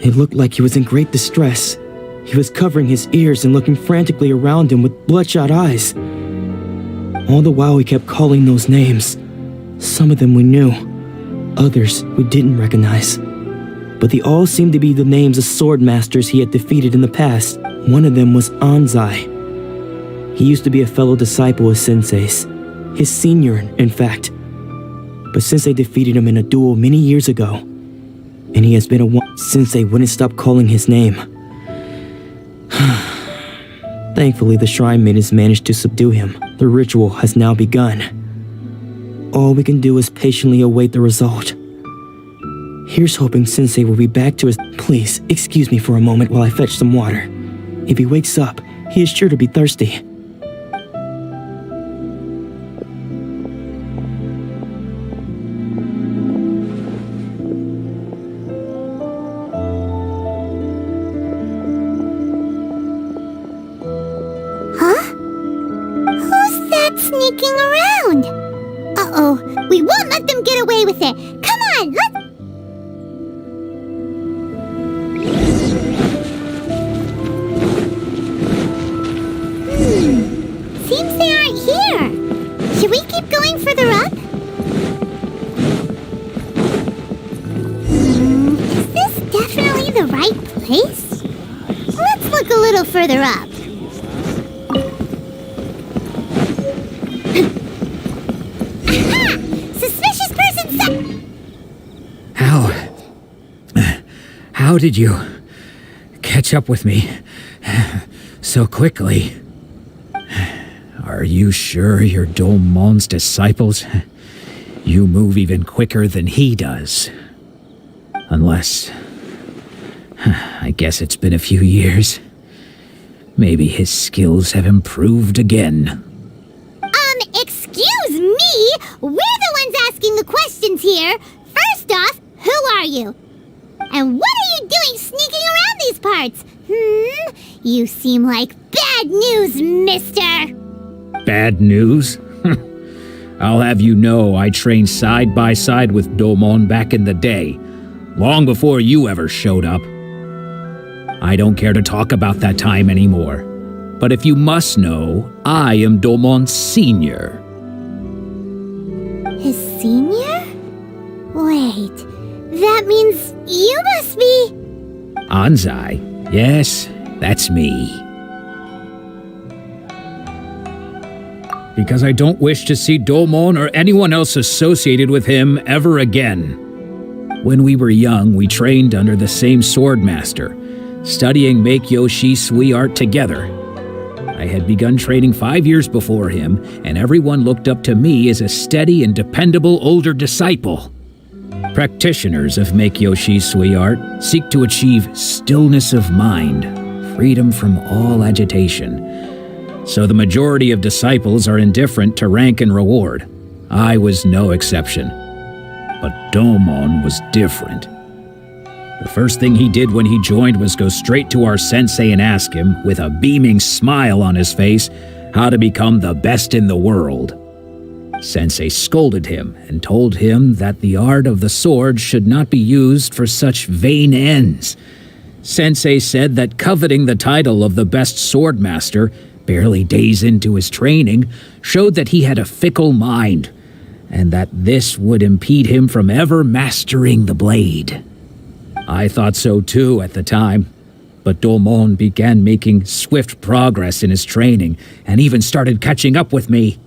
It looked like he was in great distress. He was covering his ears and looking frantically around him with bloodshot eyes. All the while he kept calling those names. Some of them we knew, others we didn't recognize. But they all seemed to be the names of sword masters he had defeated in the past. One of them was Anzai. He used to be a fellow disciple of Sensei's, his senior, in fact. But Sensei defeated him in a duel many years ago, and he has been a one. Sensei wouldn't stop calling his name. Thankfully, the shrine maidens managed to subdue him. The ritual has now begun. All we can do is patiently await the result. Here's hoping Sensei will be back to his... Please, excuse me for a moment while I fetch some water. If he wakes up, he is sure to be thirsty. Sneaking around. Uh-oh, we won't let them get away with it. Come on, let's... Seems they aren't here. Should we keep going further up? Is this definitely the right place? Let's look a little further up. How did you catch up with me so quickly? Are you sure you're Domon's disciples? You move even quicker than he does. Unless... I guess it's been a few years. Maybe his skills have improved again. Excuse me? We're the ones asking the questions here. First off, who are you? And what are you doing sneaking around these parts? You seem like bad news, mister. Bad news? I'll have you know I trained side by side with Domon back in the day, long before you ever showed up. I don't care to talk about that time anymore. But if you must know, I am Domon's senior. His senior? Wait, that means you must be... Anzai? Yes, that's me. Because I don't wish to see Domon or anyone else associated with him ever again. When we were young, we trained under the same swordmaster, studying Make-Yoshi Sui art together. I had begun training 5 years before him, and everyone looked up to me as a steady and dependable older disciple. Practitioners of Make-Yoshi Sui art seek to achieve stillness of mind, freedom from all agitation. So the majority of disciples are indifferent to rank and reward. I was no exception. But Domon was different. The first thing he did when he joined was go straight to our sensei and ask him, with a beaming smile on his face, how to become the best in the world. Sensei scolded him and told him that the art of the sword should not be used for such vain ends. Sensei said that coveting the title of the best swordmaster, barely days into his training, showed that he had a fickle mind, and that this would impede him from ever mastering the blade. I thought so too at the time, but Domon began making swift progress in his training and even started catching up with me.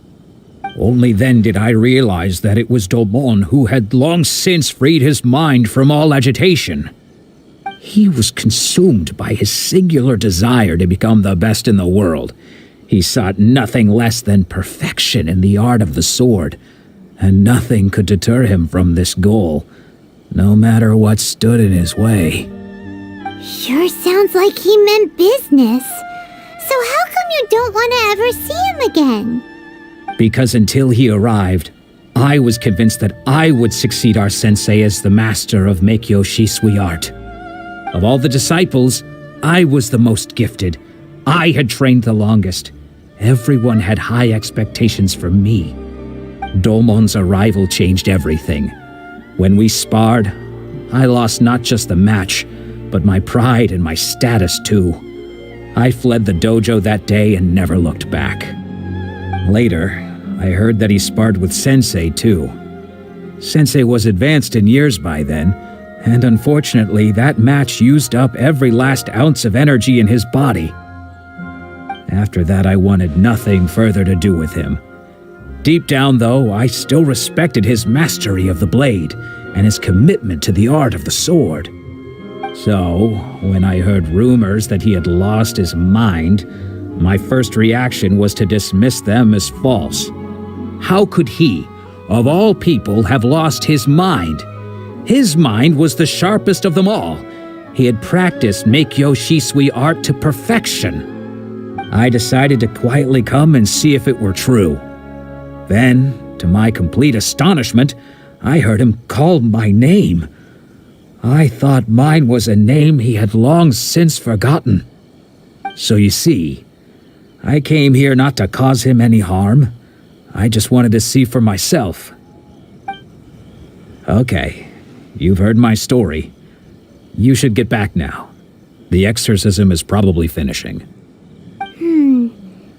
Only then did I realize that it was Domon who had long since freed his mind from all agitation. He was consumed by his singular desire to become the best in the world. He sought nothing less than perfection in the art of the sword, and nothing could deter him from this goal, no matter what stood in his way. Sure sounds like he meant business. So how come you don't want to ever see him again? Because until he arrived, I was convinced that I would succeed our sensei as the master of Make-Yoshi Sui art. Of all the disciples, I was the most gifted. I had trained the longest. Everyone had high expectations from me. Domon's arrival changed everything. When we sparred, I lost not just the match, but my pride and my status too. I fled the dojo that day and never looked back. Later, I heard that he sparred with Sensei too. Sensei was advanced in years by then, and unfortunately that match used up every last ounce of energy in his body. After that, I wanted nothing further to do with him. Deep down, though, I still respected his mastery of the blade and his commitment to the art of the sword. So, when I heard rumors that he had lost his mind, my first reaction was to dismiss them as false. How could he, of all people, have lost his mind? His mind was the sharpest of them all. He had practiced Make-Yoshi Sui art to perfection. I decided to quietly come and see if it were true. Then, to my complete astonishment, I heard him call my name. I thought mine was a name he had long since forgotten. So you see, I came here not to cause him any harm. I just wanted to see for myself. Okay, you've heard my story. You should get back now. The exorcism is probably finishing.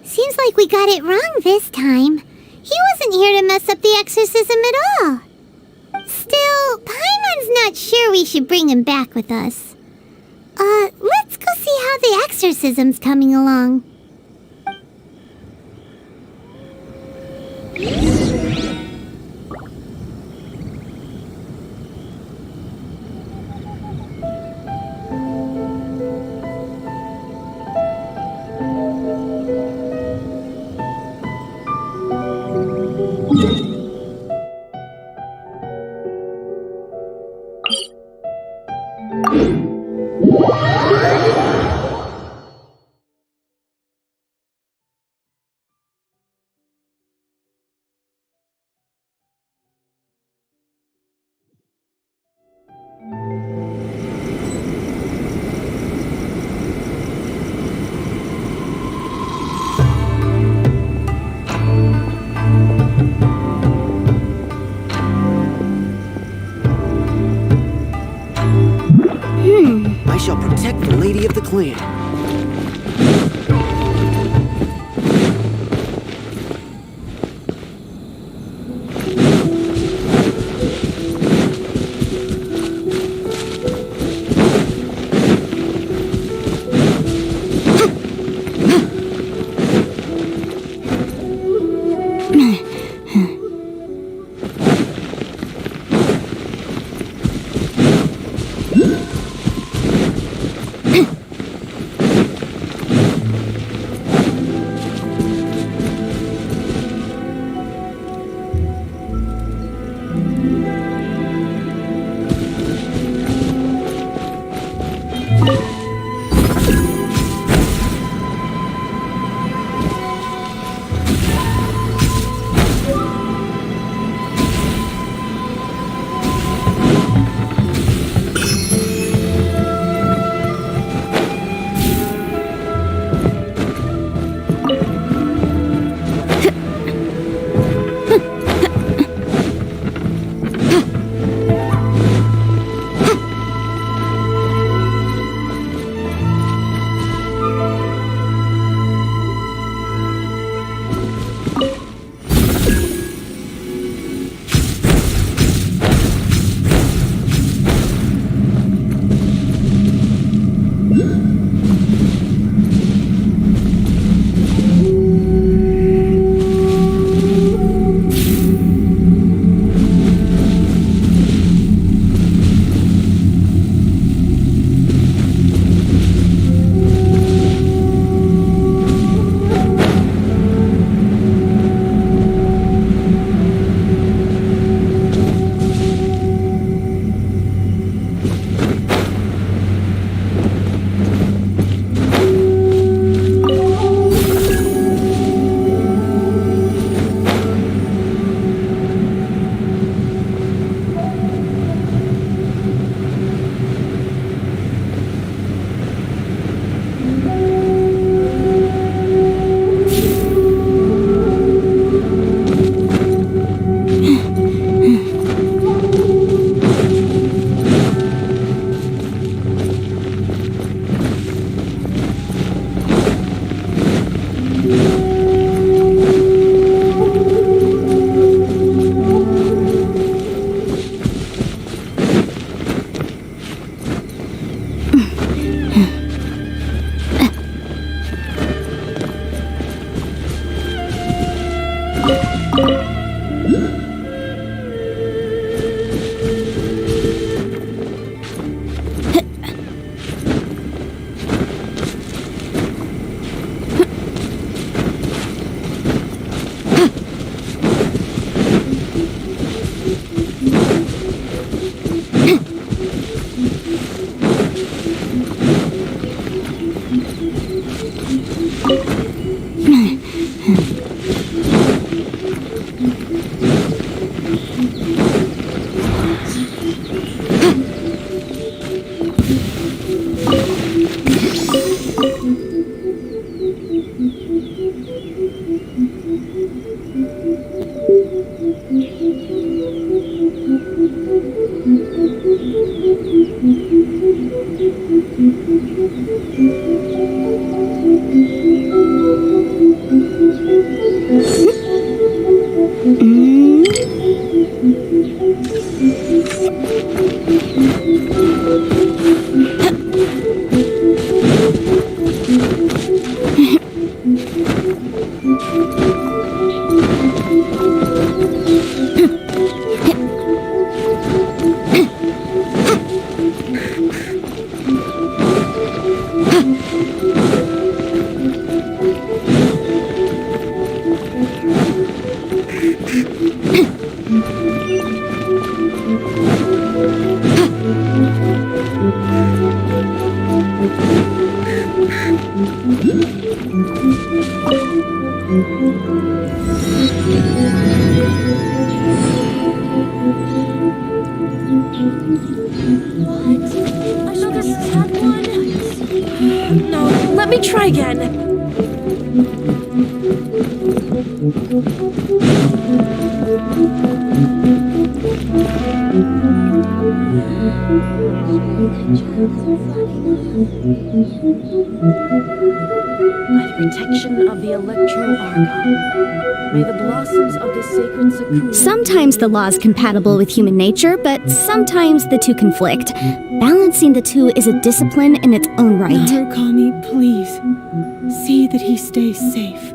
Seems like we got it wrong this time. He wasn't here to mess up the exorcism at all. Still, Paimon's not sure we should bring him back with us. Let's go see how the exorcism's coming along. shall protect the lady of the clan. Let me try again. By the protection of the electro-argon, may the blossoms of the sacred Sakura... Sometimes the law is compatible with human nature, but sometimes the two conflict. Balancing the two is a discipline in its own right. Narukami, please. See that he stays safe.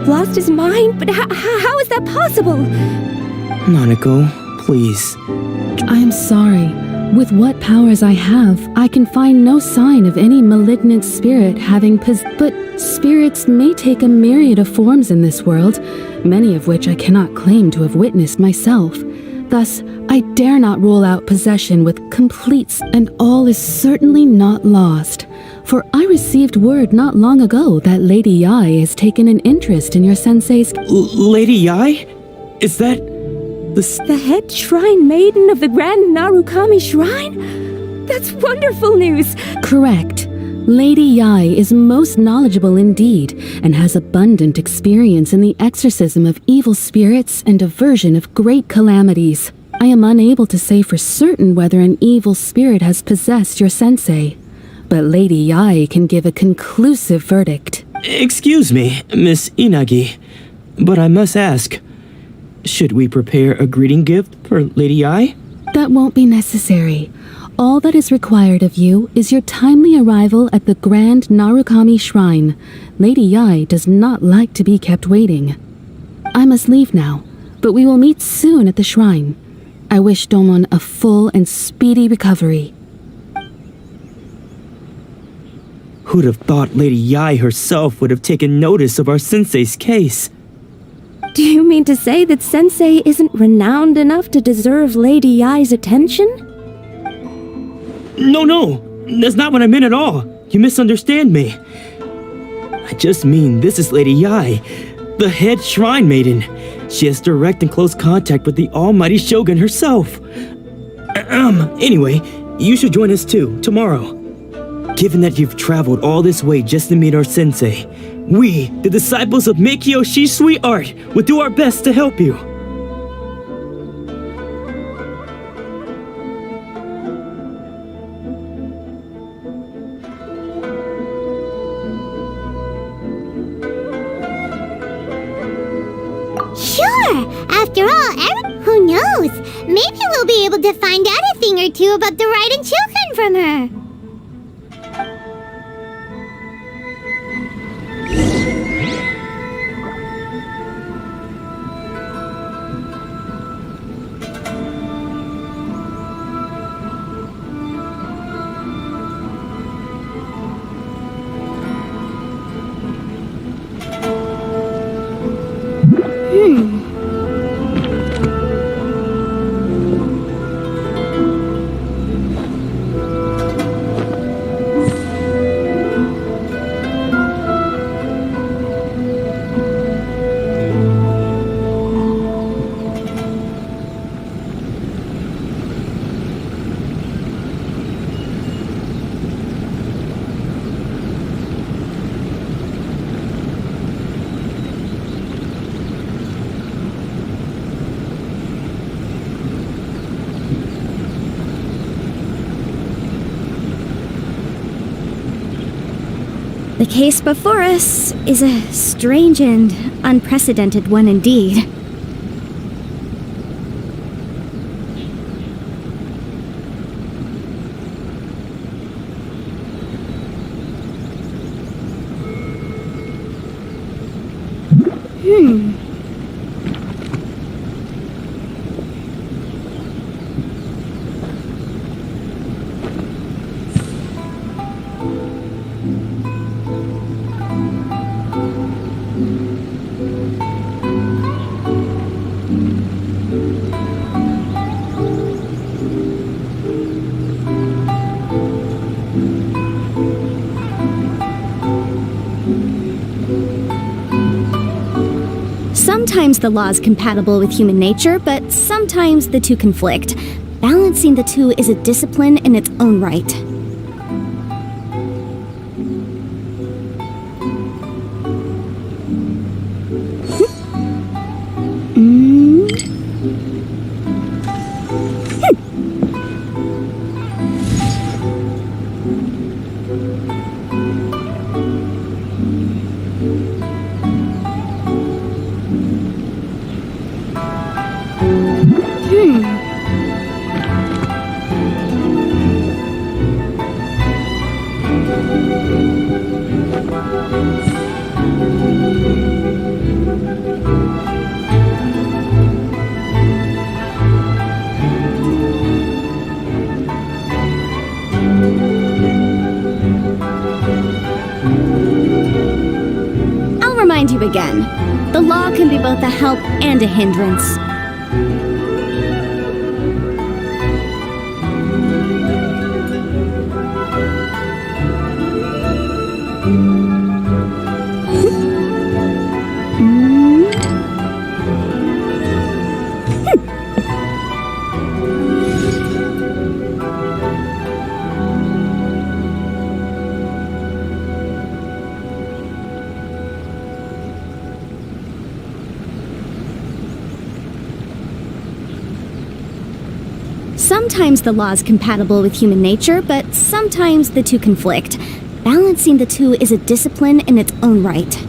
Lost his mind? But how is that possible? Nanako, please. I am sorry. With what powers I have, I can find no sign of any malignant spirit having but spirits may take a myriad of forms in this world, many of which I cannot claim to have witnessed myself. Thus, I dare not rule out possession with completes, and all is certainly not lost. For I received word not long ago that Lady Yai has taken an interest in your sensei's... Lady Yai? Is that... The head shrine maiden of the Grand Narukami Shrine? That's wonderful news! Correct. Lady Yai is most knowledgeable indeed, and has abundant experience in the exorcism of evil spirits and aversion of great calamities. I am unable to say for certain whether an evil spirit has possessed your sensei, but Lady Yai can give a conclusive verdict. Excuse me, Miss Inagi, but I must ask, should we prepare a greeting gift for Lady Yai? That won't be necessary. All that is required of you is your timely arrival at the Grand Narukami Shrine. Lady Yai does not like to be kept waiting. I must leave now, but we will meet soon at the shrine. I wish Domon a full and speedy recovery. Who'd have thought Lady Yai herself would have taken notice of our sensei's case? Do you mean to say that Sensei isn't renowned enough to deserve Lady Yai's attention? No, that's not what I meant at all. You misunderstand me. I just mean this is Lady Yai, the head shrine maiden. She has direct and close contact with the almighty Shogun herself. Anyway, you should join us too, tomorrow. Given that you've traveled all this way just to meet our sensei, we, the disciples of Meikyo Shisui Art, will do our best to help you. Sure! After all, who knows? Maybe we'll be able to find out a thing or two about the Raiden children from her. The case before us is a strange and unprecedented one indeed. Sometimes the law is compatible with human nature, but sometimes the two conflict. Balancing the two is a discipline in its own right. I'll remind you again. The law can be both a help and a hindrance. Sometimes the law is compatible with human nature, but sometimes the two conflict. Balancing the two is a discipline in its own right.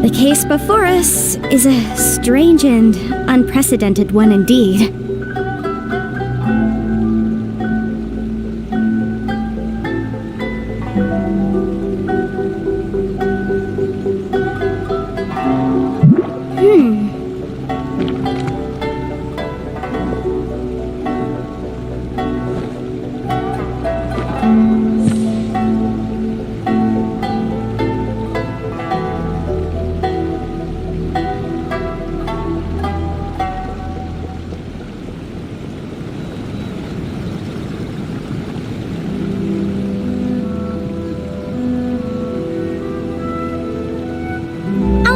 The case before us is a strange and unprecedented one indeed.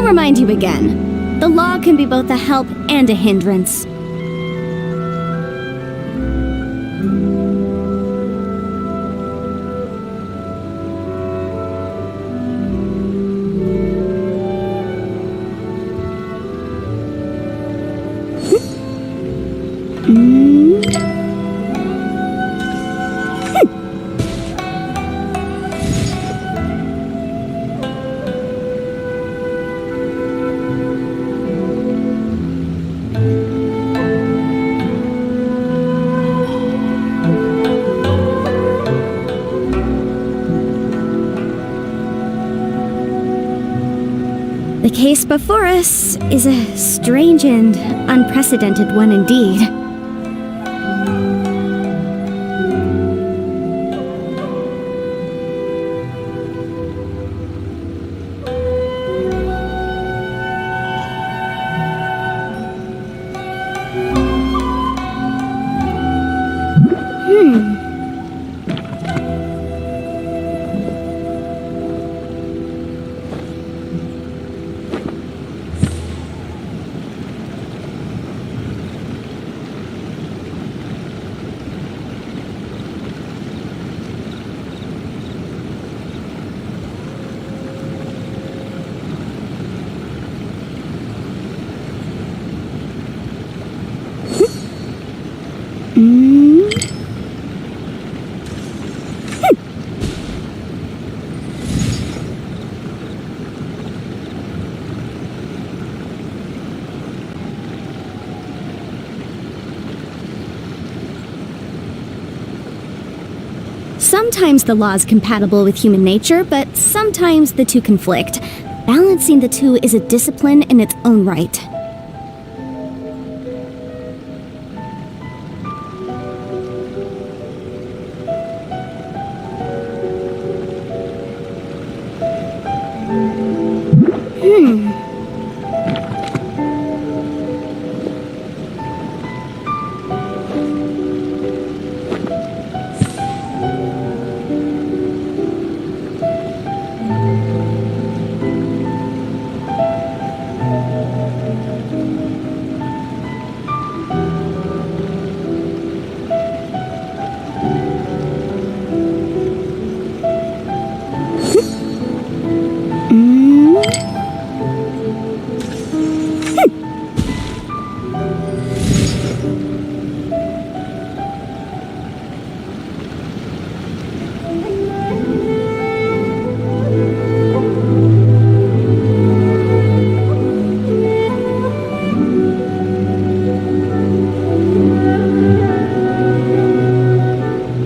Remind you again. The law can be both a help and a hindrance. The case before us is a strange and unprecedented one indeed. Sometimes the law is compatible with human nature, but sometimes the two conflict. Balancing the two is a discipline in its own right.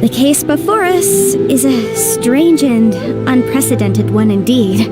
The case before us is a strange and unprecedented one indeed.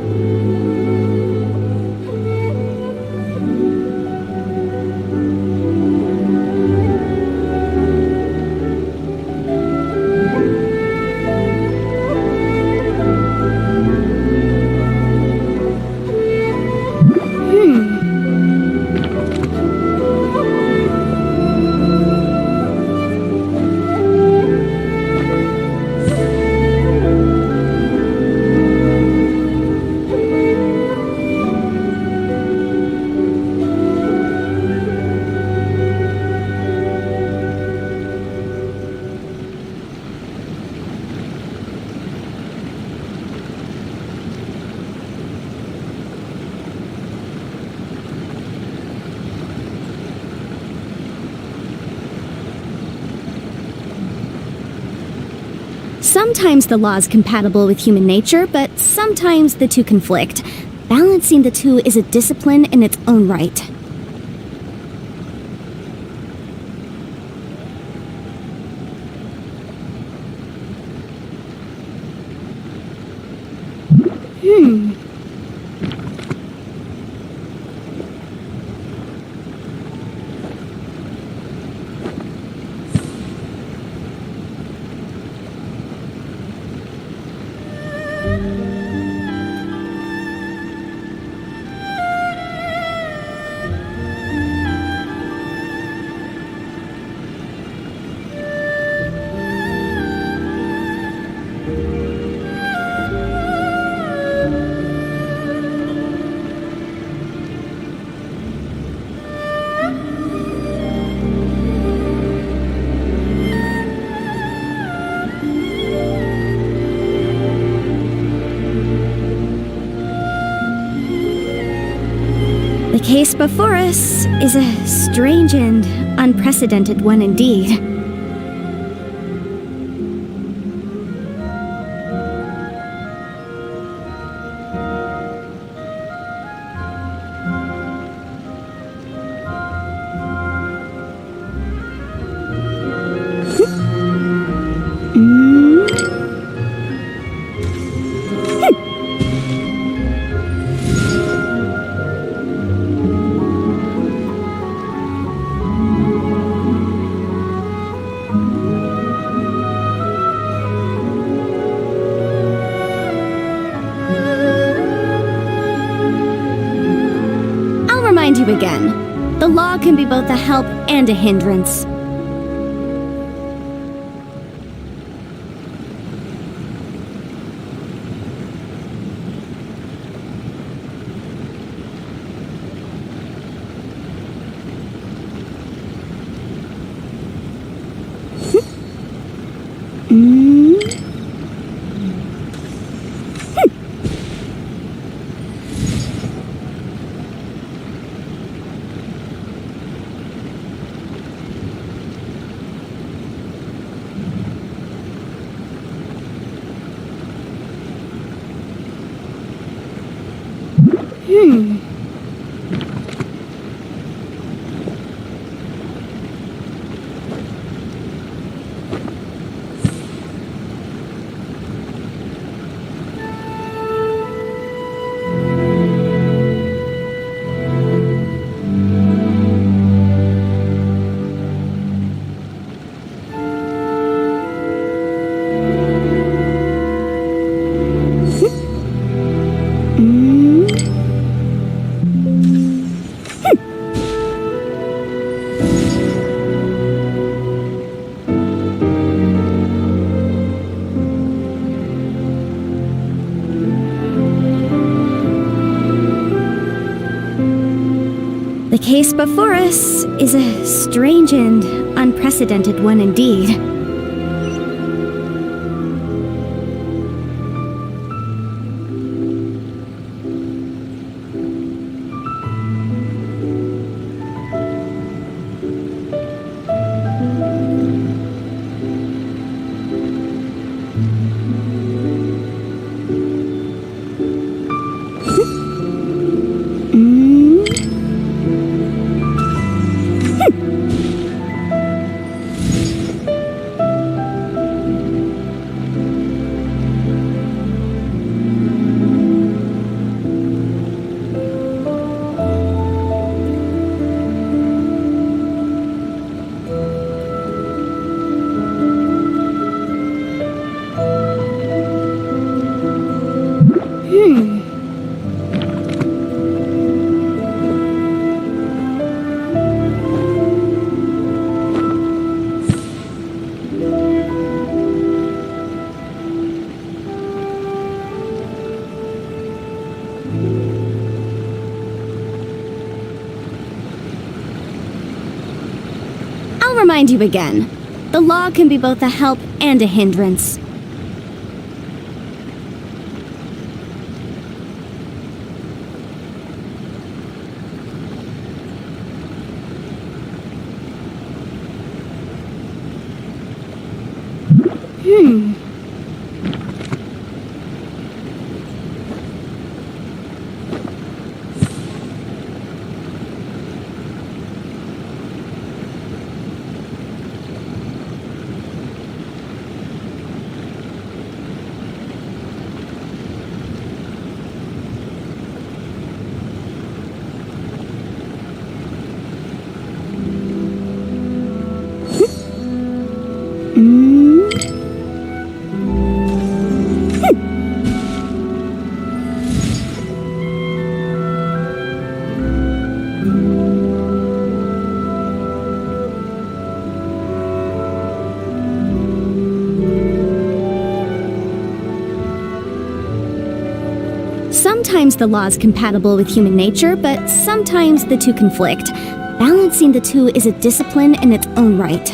Sometimes the law is compatible with human nature, but sometimes the two conflict. Balancing the two is a discipline in its own right. The case before us is a strange and unprecedented one indeed. You again. The law can be both a help and a hindrance. The case before us is a strange and unprecedented one indeed. I'll remind you again. The law can be both a help and a hindrance. Sometimes the law is compatible with human nature, but sometimes the two conflict. Balancing the two is a discipline in its own right.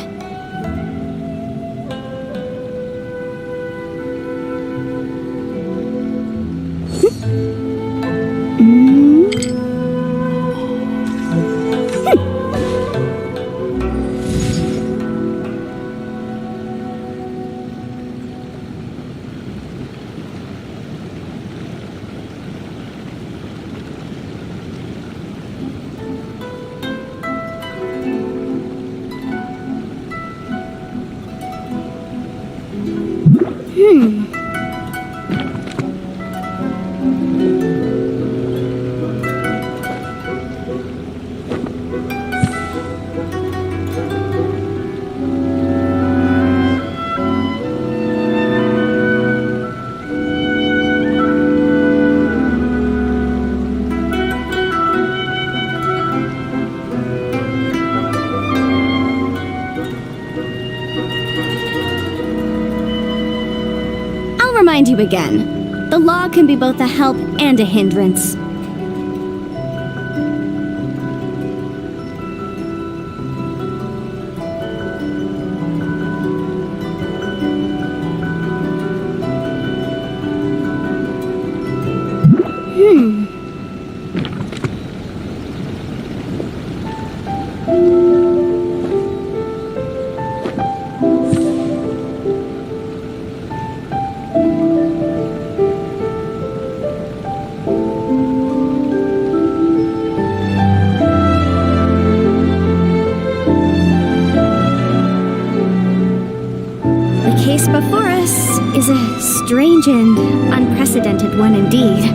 Remind you again. The law can be both a help and a hindrance. The case before us is a strange and unprecedented one indeed.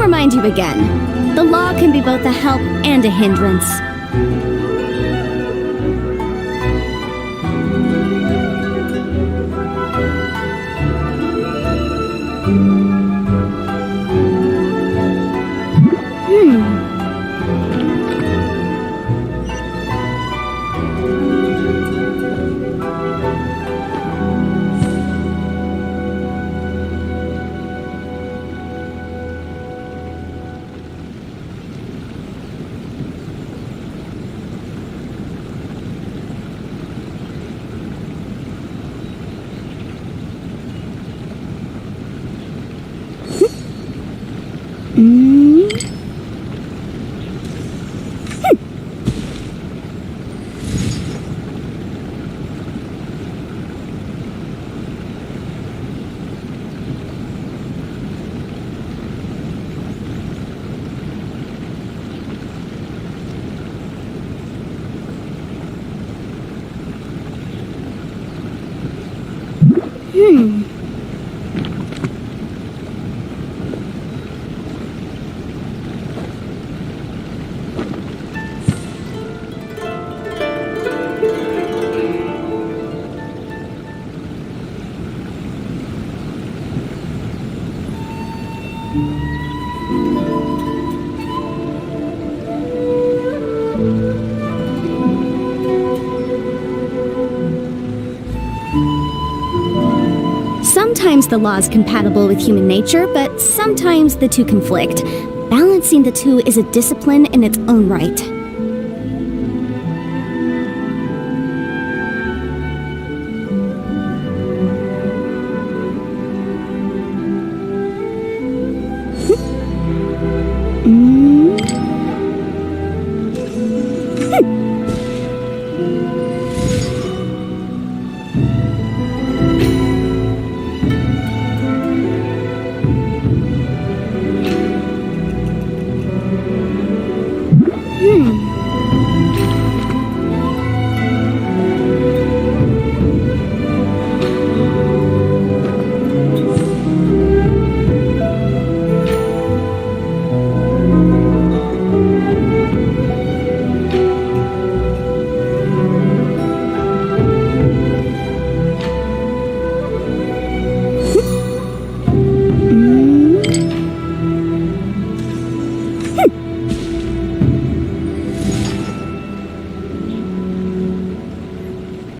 Remind you again. The law can be both a help and a hindrance. Sometimes the law is compatible with human nature, but sometimes the two conflict. Balancing the two is a discipline in its own right.